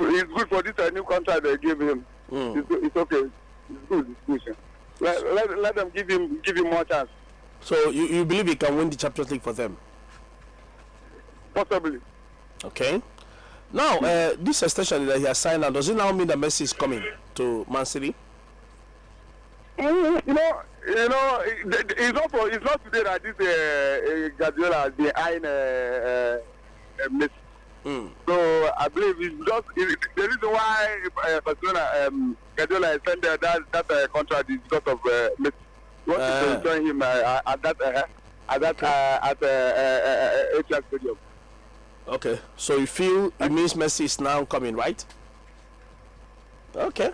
for this new contract they give him. It's okay. It's good. It's good. Let them give him more chance. So you believe he can win the Champions League for them? possibly. Okay. Now, this extension that he has signed out, does it now mean that Messi is coming to Man City? You know, it's not today that this Guardiola has been eyeing Messi. So I believe it's just the reason why Barcelona Guardiola extended that contract is because of Messi. He wants to join him at Etihad Stadium. Okay, so you feel it means Messi is now coming, right? Okay.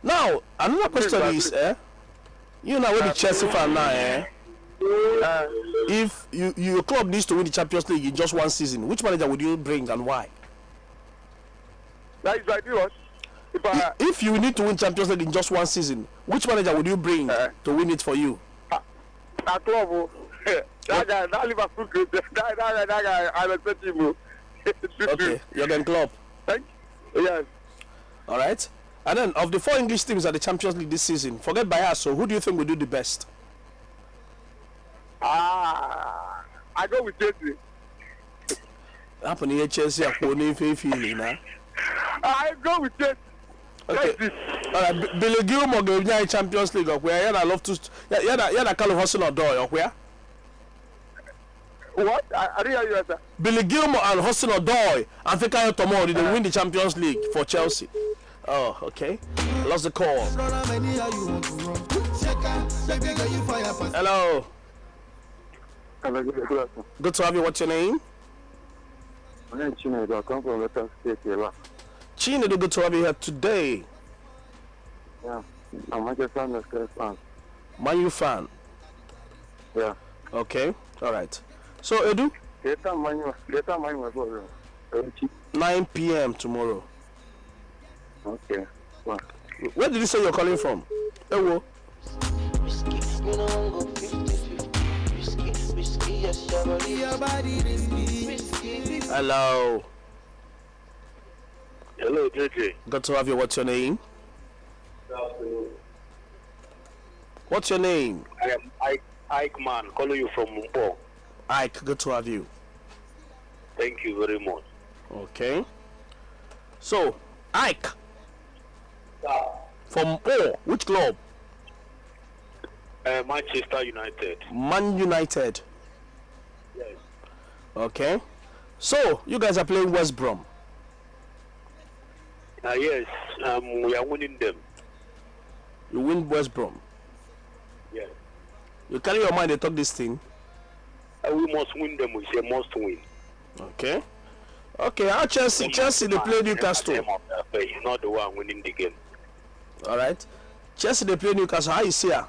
Now another question is, you know, when the Chelsea fan now, if your club needs to win the Champions League in just one season, which manager would you bring and why? That is ideal. If you need to win Champions League in just one season, which manager would you bring to win it for you? That club, that Liverpool, that guy, I'm expecting him. Okay, Jurgen Klopp. Yes. All right. And then of the 4 English teams at the Champions League this season, forget Bayern, so who do you think will do the best? I go with Chelsea. Happen here Chelsea are pony feeling now. I go with Chelsea. Okay. All right. Billy Gilmore go in Champions League or where? I love to. Yeah, Carlo Hudson or Doyle or where? What? I didn't hear you, sir. Billy Gilmore and Hudson or Doyle. I think I tomorrow did they win the Champions League for Chelsea. Oh, okay. Lost the call. Hello. Good to have you. What's your name? My name is Chinedu. I come from Western State here. Chinedu, good to have you here today. Yeah, I'm Manchester United fan. Man U fan? Yeah. Okay, all right. So, Edu? Later, Man U. 9 p.m. tomorrow. Okay. Well. Where did you say you're calling from? Ewo. Hello. Hello, JJ. Good to have you. What's your name? What's your name? I am Ike Man, calling you from Mumbo. Ike, good to have you. Thank you very much. Okay. So, Ike. From which club? Manchester United. Man United. Yes. Okay. So, you guys are playing West Brom. Yes, we are winning them. You win West Brom. Yes. You carry your mind, they talk this thing. We must win them. We say must win. Okay. Okay, how Chelsea they play Newcastle. He's not the one winning the game. Alright. Chelsea they play Newcastle. How you see her?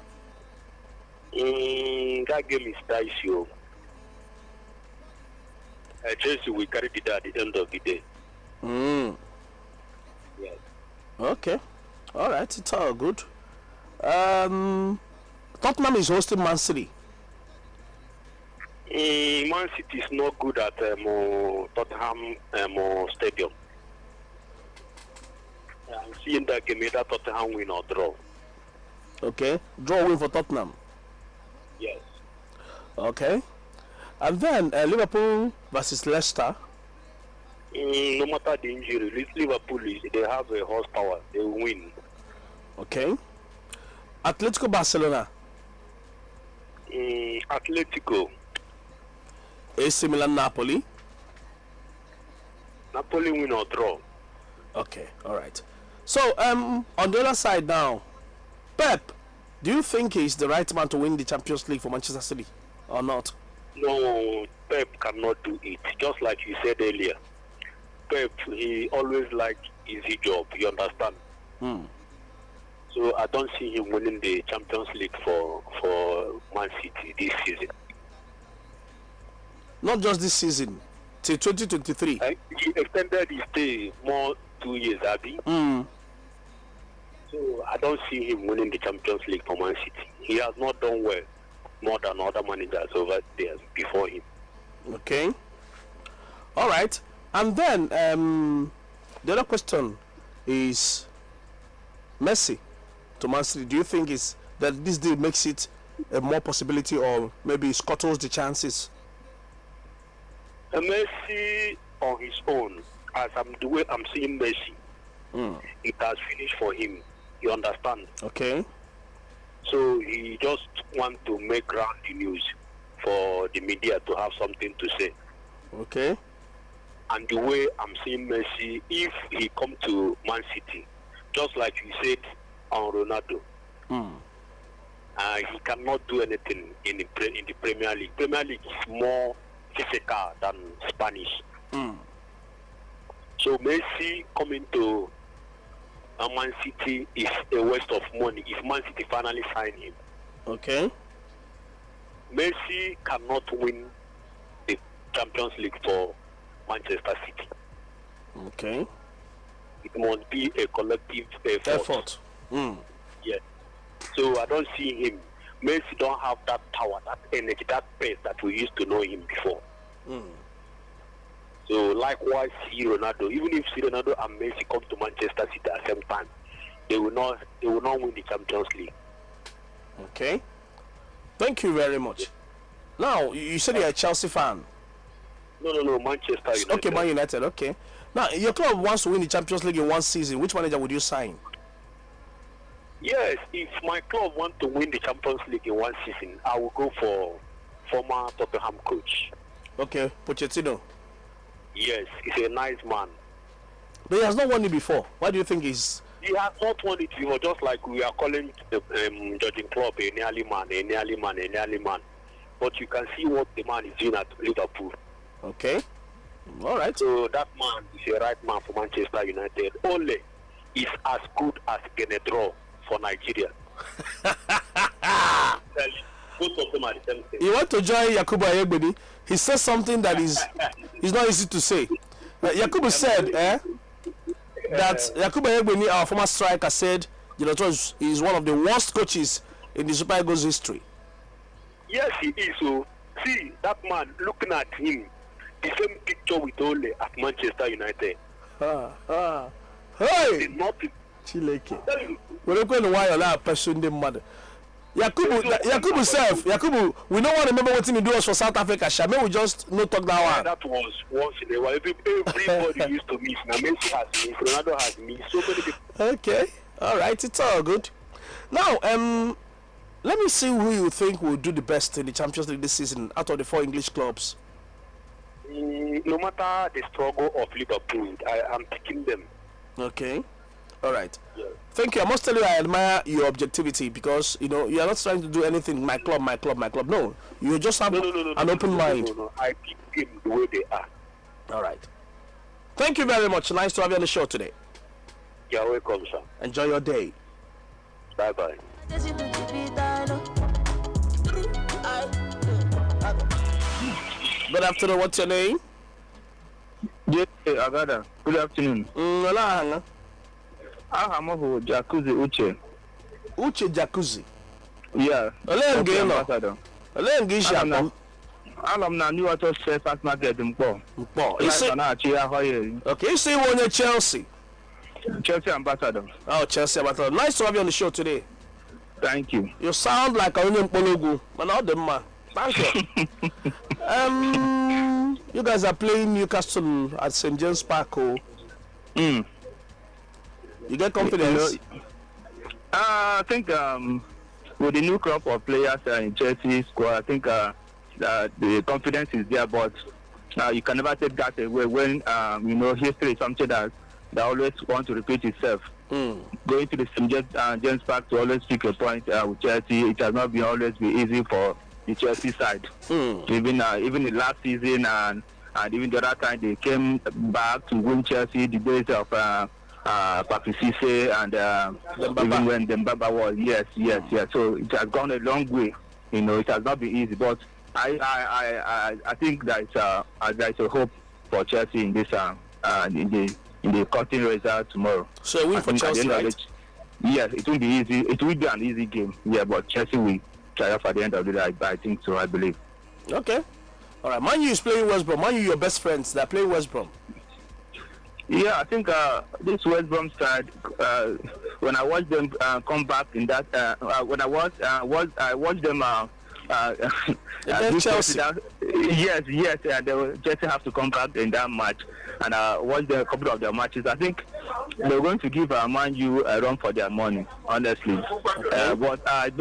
That game is dicey. Chelsea will carry it at the end of the day. Yes. Okay. Alright, it's all good. Tottenham is hosting Man City. Man City is not good at Tottenham Stadium. I'm seeing that game either Tottenham win or draw. Okay. Draw win for Tottenham. Yes. Okay. And then Liverpool versus Leicester. No matter the injury, Liverpool they have a horsepower. They win. Okay. Atletico Barcelona. Atletico. AC Milan Napoli. Napoli win or draw. Okay, all right. So on the other side now, Pep, do you think he's the right man to win the Champions League for Manchester City or not? No, Pep cannot do it. Just like you said earlier, Pep he always liked easy job. You understand? So I don't see him winning the Champions League for Man City this season. Not just this season, till 2023. He extended his stay more 2 years, Abby. So I don't see him winning the Champions League for Man City. He has not done well more than other managers over there before him. Okay. All right. And then the other question is Messi to Man City. Do you think is that this deal makes it a more possibility or maybe scuttles the chances? Messi on his own, the way I'm seeing Messi, it has finished for him. You understand? Okay. So he just want to make round the news for the media to have something to say. Okay. And the way I'm seeing Messi, if he come to Man City, just like you said on Ronaldo, he cannot do anything in the Premier League. Premier League is more physical than Spanish. So Messi coming to Man City is a waste of money if Man City finally sign him. Okay. Messi cannot win the Champions League for Manchester City. Okay. It must be a collective effort. Yes. So I don't see him. Messi don't have that power, that energy, that pace that we used to know him before. So likewise, see Ronaldo. Even if Ronaldo and Messi come to Manchester City at the same time, they will not win the Champions League. Okay. Thank you very much. Now, you said you're a Chelsea fan. No, Manchester United. Okay, Man United, okay. Now, your club wants to win the Champions League in one season. Which manager would you sign? Yes, if my club want to win the Champions League in one season, I will go for former Tottenham coach. Okay, Pochettino. Yes, he's a nice man. But he has not won it before. Why do you think he's... He has not won it before, just like we are calling the judging club a nearly man. But you can see what the man is doing at Liverpool. Okay. All right. So that man is a right man for Manchester United. Only is as good as Genedro for Nigeria. Both of them are the same thing. You want to join Yakubu Ayegbeni? He says something that is not easy to say. Yakubu said that Yakubu Ayegbeni, our former striker, said Genedro is one of the worst coaches in the Super Eagles history. Yes, he is. So see that man looking at him, the same picture with Ole at Manchester United. Hey! Nothing. Chileke. We're going to wire that person, the mother. Yakubu self, Yakubu, we don't want to remember what he do us for South Africa. Shame we just no talk that one. That was once in a while. Everybody used to miss. Now Messi has missed, Ronaldo has missed. So many people. Okay, all right, it's all good. Now, let me see who you think will do the best in the Champions League this season out of the 4 English clubs. No matter the struggle of Liverpool, I am picking them. Okay, all right. Yeah. Thank you. I must tell you, I admire your objectivity because you are not trying to do anything. My club. No, you just have an open mind. No. I pick them the way they are. All right. Thank you very much. Nice to have you on the show today. You're welcome, sir. Enjoy your day. Bye bye. Good afternoon. What's your name? Agada. Good afternoon. I'm of Jacuzzi Uche. Uche Jacuzzi. Yeah. I'm na new auto fast market in Po. Okay, you say you're on Chelsea. Chelsea ambassador. Oh, Chelsea ambassador. Nice to have you on the show today. Thank you. You sound like a Union Pologu, but not the man. Thank you. You guys are playing Newcastle at St. James Park. You get confidence? I think with the new crop of players in Chelsea squad, I think the confidence is there, but you can never take that away when history is something that always want to repeat itself. Going to the St. James Park to always pick a point with Chelsea, it has not been always be easy for the Chelsea side. Even the last season and even the other time they came back to win Chelsea, the days of Papi Cisse and even when Dembaba was, yes. So it has gone a long way. It has not been easy, but I think that there is a hope for Chelsea in this in the cutting result tomorrow. So win for Chelsea, right? Yes, it will be easy. It will be an easy game. Yeah, but Chelsea will triumph at the end of the day. I think so. I believe. Okay. All right. Man U is playing West Brom. Man U, your best friends, they're playing West Brom. Yeah, I think this West Brom side. When I watched them come back in that, when I watched them Chelsea. Yes, they will just have to come back in that match and watch a couple of their matches. I think they're going to give Man U a run for their money, honestly. But I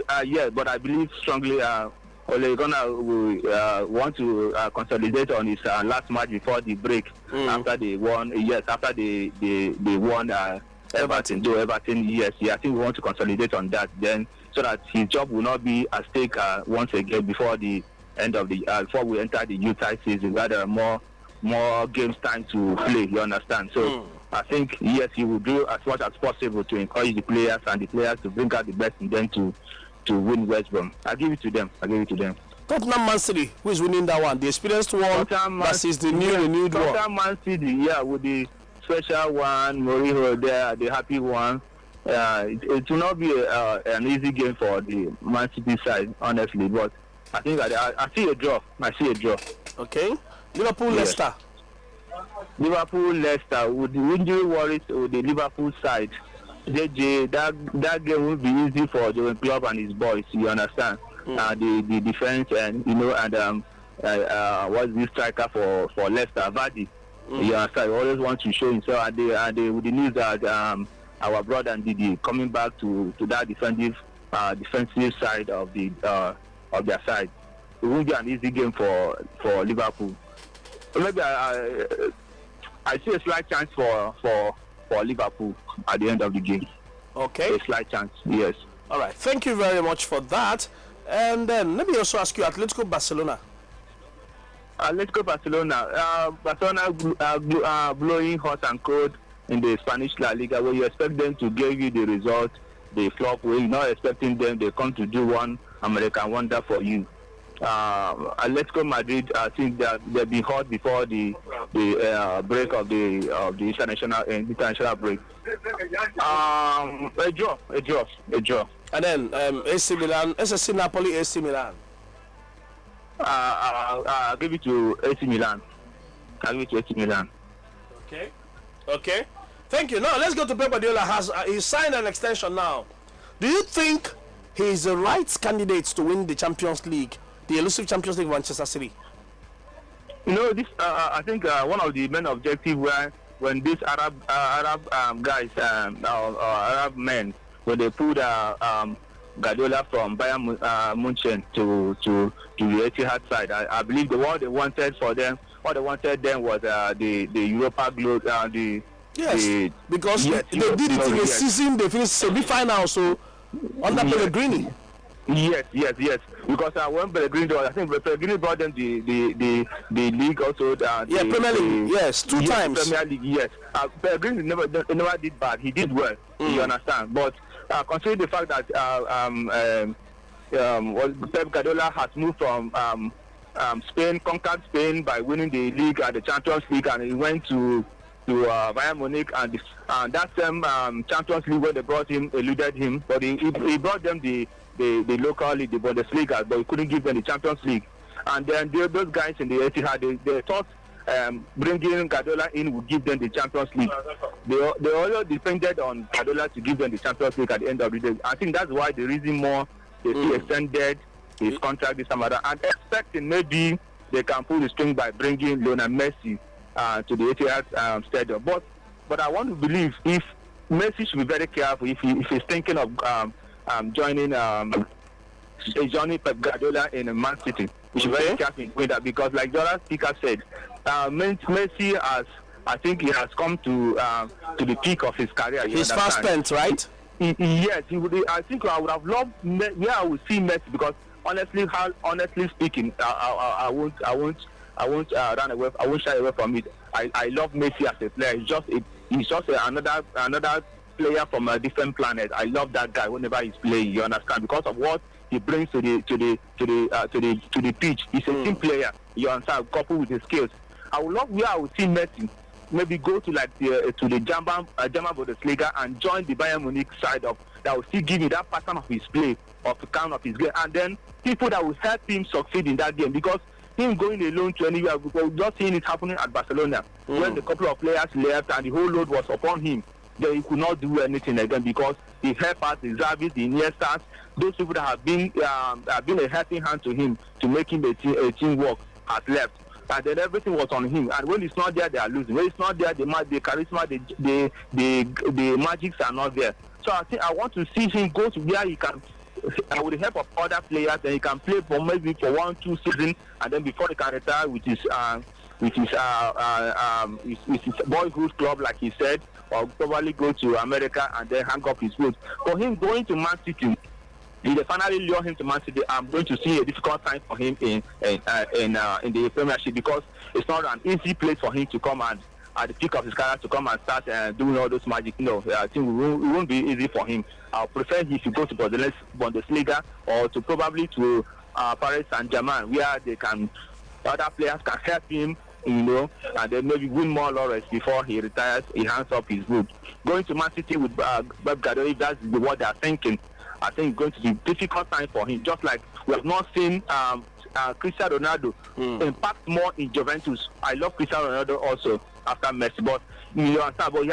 believe strongly Ole Gunnar will want to consolidate on his last match before the break after they won. Yes, after they won Everton. Yes, I think we want to consolidate on that then, so that his job will not be at stake once again before the end of the before we enter the Utah season, where there are more games time to play. You understand? So I think yes, he will do as much as possible to encourage the players and the players to bring out the best in them to win West Brom. I give it to them. Tottenham Man City, who is winning that one? The experienced one versus the renewed one. Tottenham Man City, with the special one, Mourinho there, the happy one. It will not be an easy game for the Man City side, honestly. But I think I see a draw. Okay. Liverpool-Leicester. Liverpool-Leicester. With the injury worries with the Liverpool side, that game will be easy for the club and his boys. You understand? The defense and what's this striker for Leicester, Vardy. You understand? He always wants to show himself. And with the news that our brother and Didi coming back to that defensive side of their side, it won't be an easy game for Liverpool. Maybe I see a slight chance for Liverpool at the end of the game. Okay. A slight chance, yes. All right. Thank you very much for that. And then let me also ask you, Atletico Barcelona. Atletico Barcelona. Barcelona blowing hot and cold in the Spanish La Liga, where you expect them to give you the result, they flop. Where you're not expecting them, they come to do one American wonder for you. Atletico Madrid, I think that they've been hot before the break of the international break. A draw. And then AC Milan, SSC Napoli, AC Milan. I'll give it to AC Milan. Okay. Thank you. Now let's go to Pep Guardiola. He signed an extension now. Do you think he is the right candidate to win the Champions League, the elusive Champions League, Manchester City? This I think one of the main objectives when these Arab guys Arab men, when they put Guardiola from Bayern Munchen to the Etihad side, I believe what they wanted them was the Europa Globe, because they did it in a season, they finished semi-final, so under Pellegrini. Yes. Because when Pellegrini, I think Pellegrini brought them the league also. Premier League. Yes, two times. Premier League. Yes. Pellegrini never did bad. He did well. You understand? But considering the fact that Pep Guardiola has moved from Spain, conquered Spain by winning the league and the Champions League, and he went to Bayern Munich, and that same Champions League when they brought him eluded him, but he brought them the local league, the Bundesliga, but he couldn't give them the Champions League. And then those guys in the Etihad, they thought bringing Guardiola in would give them the Champions League. They all depended on Guardiola to give them the Champions League at the end of the day. I think that's why the reason more they extended his contract this summer, and expecting maybe they can pull the string by bringing Lionel Messi to the Etihad stadium. But I want to believe if Messi should be very careful if he's thinking of joining Pep Guardiola in Man City. He should be very careful with that, because like the other speaker said, Messi I think he has come to the peak of his career. He's fast spent, right? Yes, he would. I think I would have loved where I would see Messi, because honestly speaking, I won't run away. I won't shy away from it. I love Messi as a player. He's just another player from a different planet. I love that guy whenever he's playing. You understand? Because of what he brings to the pitch. He's a team player. You understand? Coupled with his skills. I would love where I would see Messi maybe go to the German Bundesliga and join the Bayern Munich side of that will still give you that pattern of his play, of the kind of his game, and then people that will help him succeed in that game, because him going alone to anywhere, because just seeing it happening at Barcelona when the couple of players left and the whole load was upon him. then he could not do anything again because the helpers, the Zavis, the Iniestas, those people that have been a helping hand to him to make him a teamwork has left. And then everything was on him. And when it's not there, they are losing. When it's not there, the charisma, the magics are not there. So I think I want to see him go to where he can, with the help of other players, and he can play for maybe for 1-2 seasons, and then before he can retire with his boyhood club, like he said, or probably go to America and then hang up his boots. For him going to Man City, if they finally lure him to Man City, I'm going to see a difficult time for him in the Premiership, because it's not an easy place for him to come and at the peak of his career to come and start doing all those magic. No, I think it won't be easy for him. I'll prefer if you go to Bundesliga or to probably to Paris Saint-Germain, where other players can help him, and then maybe win more laurels before he retires. He hands up his boots. Going to Man City with Pep Guardiola, if that's what they are thinking, I think it's going to be a difficult time for him. Just like we have not seen Cristiano Ronaldo impact more in Juventus. I love Cristiano Ronaldo also after Messi, but you understand. But we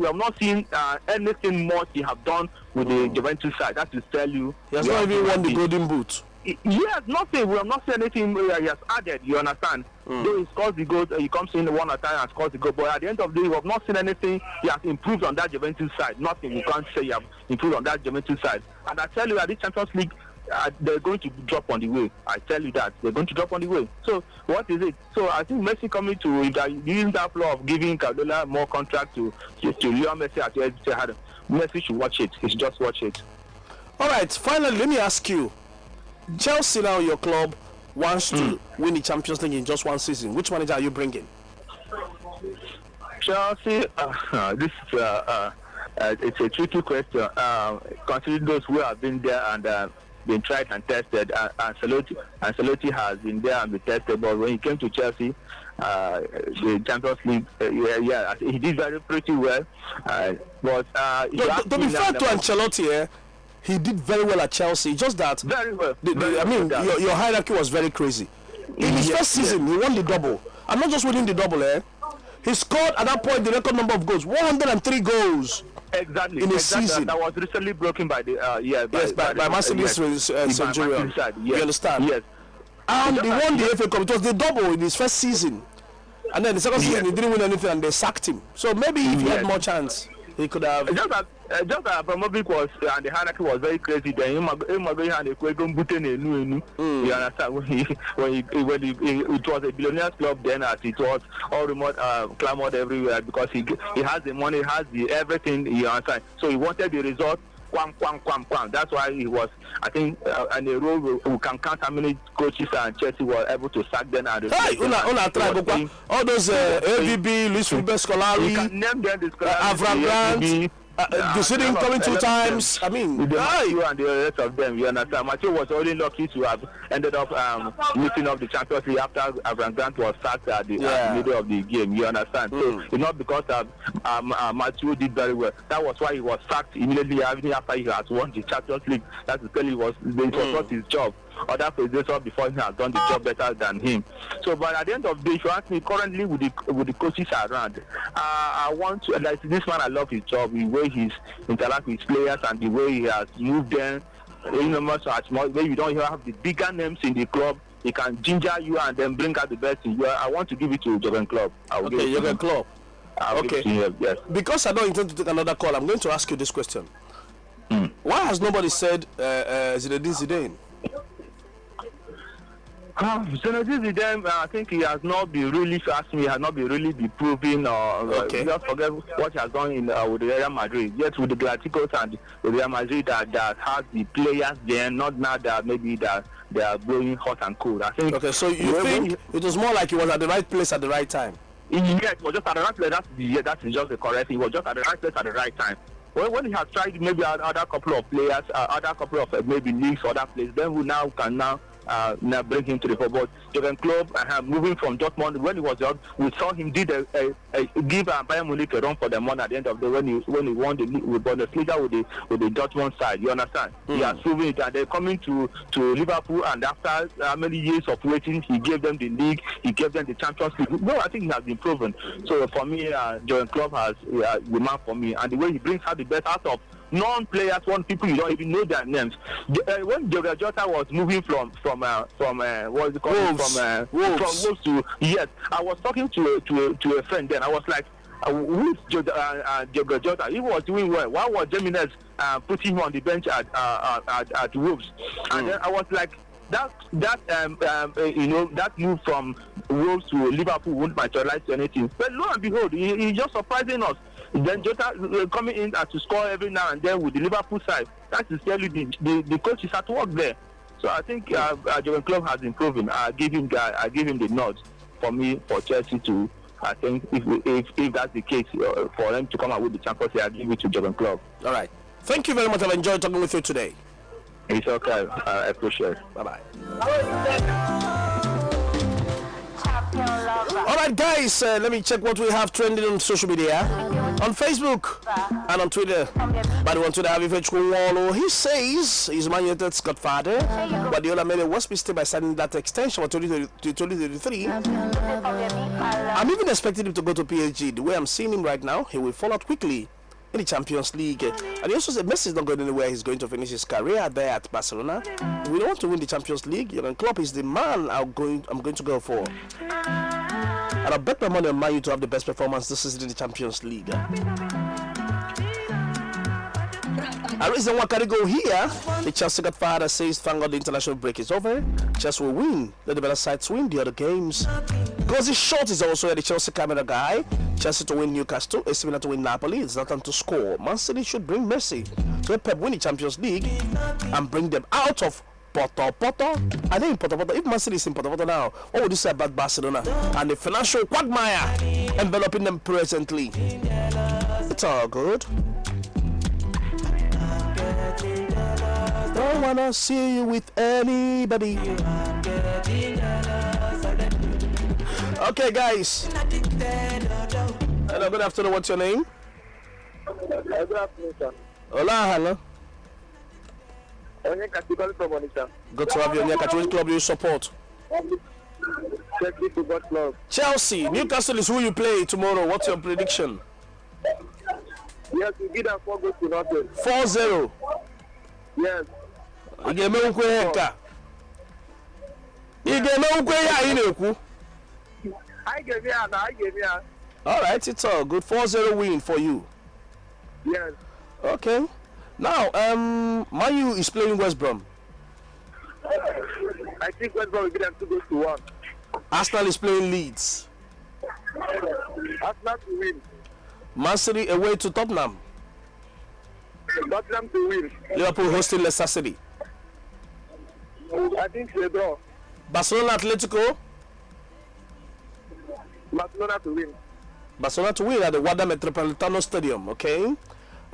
have not seen anything much he have done with the Juventus side. That will tell you. He has not even won the Golden Boot. Yes, nothing. We have not seen anything he has added. You understand? Though he scores the goal, he comes in one at a time and scores the goal. But at the end of the day, we have not seen anything he has improved on that Juventus side. Nothing. We can't say he has improved on that Juventus side. And I tell you, at this Champions League, they're going to drop on the way. I tell you that they're going to drop on the way. So what is it? So I think Messi coming to using that flow of giving Guardiola more contract to Leo Messi at the Messi should watch it. He should just watch it. All right. Finally, let me ask you. Chelsea, now your club, wants to win the Champions League in just one season. Which manager are you bringing? Chelsea, this is it's a tricky question. Considering those who have been there and been tried and tested, Ancelotti has been there and been tested. But when he came to Chelsea, the Champions League, he did pretty well. But to be fair to Ancelotti, he did very well at Chelsea. Just that, very well. Your hierarchy was very crazy. In his first season, he won the double. I'm not just winning the double, He scored at that point the record number of goals, 103 goals. Exactly. In a season. That was recently broken by the by Marcellus Centurion. You understand? Yes. And he won the FA Cup. It was the double in his first season. And then the second season he didn't win anything and they sacked him. So maybe if he had more chance, he could have. Just that Abramovich was and the hierarchy was very crazy. Then you understand when it was a billionaires club then, as it was all remote clamored everywhere because he has the money, he has the everything. You understand? So he wanted the result. Quam. That's why he was, I think, in a role we can count how many coaches and Chelsea were able to sack them. And all those AVB, Luis Felipe Scolari, you can name them, Avram Grant. Considering coming 2 times, I mean, Matthew and the rest of them, you understand. Matthew was only lucky to have ended up lifting up the Champions League after Avram Grant was sacked at the middle of the game. You understand? So it's not because Matthew did very well. That was why he was sacked immediately after he has won the Champions League. That's because it was not his job. Other predecessors before him have done the job better than him. So, but at the end of the day, if you ask me, currently with the coaches around, I want to, like this man, I love his job, the way he's interact with players and the way he has moved them. Where you don't have the bigger names in the club, he can ginger you and then bring out the best in you. I want to give it to Jurgen Klopp. Jurgen Klopp. Okay. Him, yes. Because I don't intend to take another call, I'm going to ask you this question. Why has nobody said Zinedine Zidane? Zinedine Zidane, I think he has not been really asking. He has not been really be proving. Just forget what he has done with the Real Madrid. Yes, with the Galacticos and the Real Madrid that has the players there. Not now that maybe that they are blowing hot and cold. I think. Okay, so you think it was more like he was at the right place at the right time? Yes, it was just at the right place. That is just the correct. He was just at the right place at the right time. When he has tried maybe other couple of players, other couple of maybe leagues, other players, then we now can now bring him to the football. Jurgen Klopp moving from Dortmund when he was out, we saw him did give Bayern Munich a run for the money at the end of the when he won the Bundesliga with the Dortmund side. You understand? He has proven it, and they're coming to Liverpool, and after how many years of waiting, he gave them the league, he gave them the Champions League. No, I think he has been proven. So for me, Jurgen Klopp has the man for me, and the way he brings out the best out of non-players, people you don't even know their names. When Diogo Jota was moving from what is it called? From Wolves to, yes, I was talking to a friend then. I was like, who's Diogo Jota? He was doing well. Why was Jimenez putting him on the bench at Wolves? And then I was like, that move from Wolves to Liverpool won't materialize to anything. But lo and behold, he's just surprising us. Then Jota coming in to score every now and then with the Liverpool side. That is clearly the coach is at work there. So I think Jurgen Klopp has improved. I give him the nod for me for Chelsea to. I think if that's the case for them to come out with the Champions League, I give it to Jurgen Klopp. All right. Thank you very much. I've enjoyed talking with you today. It's okay. I appreciate it. Bye bye. All right, guys, let me check what we have trending on social media, on Facebook and on Twitter. But on Twitter, he says he's Man United's godfather. Guardiola made a worse mistake by signing that extension for 2033. I'm even expecting him to go to PSG. The way I'm seeing him right now, he will fall out quickly in the Champions League. And he also said Messi is not going anywhere. He's going to finish his career there at Barcelona. If we don't want to win the Champions League, Jurgen Klopp is the man I'm going to go for. And I bet my money on Man U to have the best performance this season in the Champions League. A reason why can go here? The Chelsea godfather says, thank God the international break is over. Chelsea will win. Let the better sides win the other games. Because his short is also the Chelsea camera guy. Chelsea to win Newcastle, AC Milan to win Napoli. It's not time to score. Man City should bring Messi to help Pep win the Champions League and bring them out of Porto. I think Porto. If Man City is in Porto now, what would you say about Barcelona and the financial quagmire enveloping them presently? It's all good. Don't wanna see you with anybody. Okay, guys. Hello, good afternoon. What's your name? Good afternoon, sir. Hola, hello. Onyeka from Onitsha. Good to have you. Onyeka, which club do you support? Chelsea Football Club. Chelsea. Newcastle is who you play tomorrow. What's your prediction? Yes, we beat them 4 goals to nothing. 4-0. Yes. I get me ukwe heka. I give me. All right, it's all good. 4-0 win for you. Yes. Okay. Now, Man U is playing West Brom. I think West Brom will beat them 2 goals to 1. Arsenal is playing Leeds. Arsenal to win. Man City away to Tottenham. Tottenham to win. Liverpool hosting Leicester City. I think they draw. Barcelona Atletico. Barcelona to win. Barcelona to win at the Wanda Metropolitano Stadium, okay?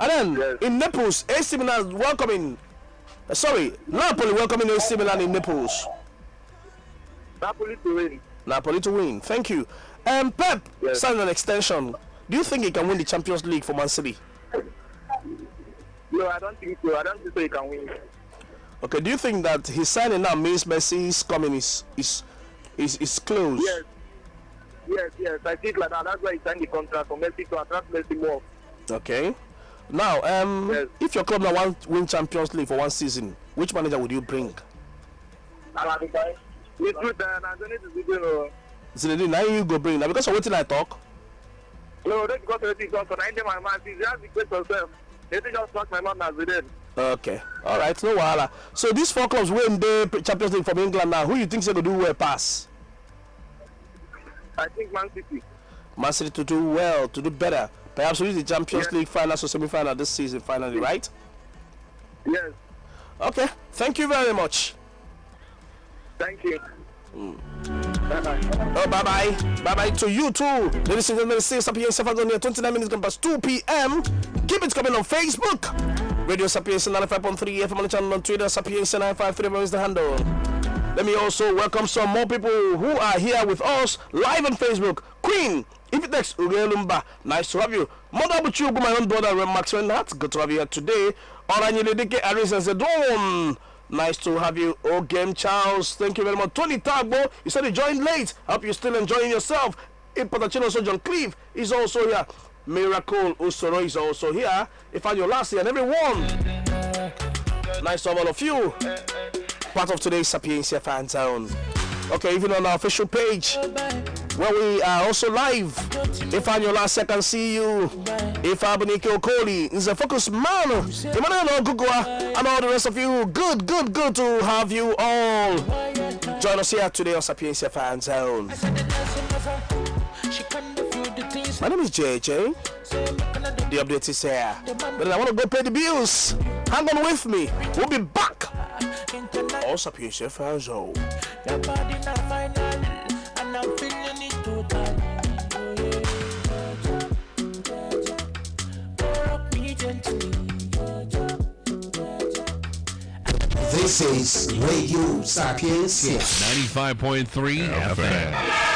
And then in Naples, AC Milan welcoming. Napoli welcoming AC Milan in Naples. Napoli to win. Napoli to win. Thank you. Pep signed an extension. Do you think he can win the Champions League for Man City? No, I don't think so. I don't think so he can win. Okay, do you think that his signing now means Messi's coming is close? Yes. I think like that. That's why he signed the contract for Messi to attract Messi more. Okay. Now, if your club now want to win Champions League for one season, which manager would you bring? Zinedine, now you go bring. Now because of what I talk. No, that's because of the for 90 my man. He just equate yourself. They just talk my man as Zidane. Okay. All right. No wahala. So these 4 clubs win the Champions League from England now. Who you think is going to do well pass? I think Man City. Man City to do well, to do better. Perhaps reach the Champions League finals or semi-final this season finally, right? Yes. Okay. Thank you very much. Thank you. Bye-bye. Oh, bye-bye. Bye-bye to you too. Ladies and gentlemen, stay Sapientia 29 minutes past 2 p.m. Keep it coming on Facebook. Radio Sapientia 95.3FM Onitsha, on Twitter. Sapientia 95.3FM is the handle. Let me also welcome some more people who are here with us live on Facebook. Queen, Ifitex Urelumba, nice to have you. Mother Buchu, my own brother, Maxwell Nat, good to have you here today. Oranyelidike Aris and Zedon, nice to have you. Oh, Game Charles, thank you very much. Tony Tagbo, you said you joined late. Hope you're still enjoying yourself. Ipatachino, so John Cleve is also here. Miracle Usoro is also here. If I'm your last year and everyone, nice to have all of you. Part of today's Sapientia fan zone. Okay, even on our official page, where we are also live. If I'm your last year, I can see you. If Abunike Okoli is a focus man, Emmanuel Ogugwa, and all the rest of you, good to have you all. Join us here today on Sapientia fan zone. My name is JJ. The update is here. But I want to go pay the bills. Hang on with me. We'll be back. On Sapientia fan zone. This is Radio Sapientia 95.3 FM.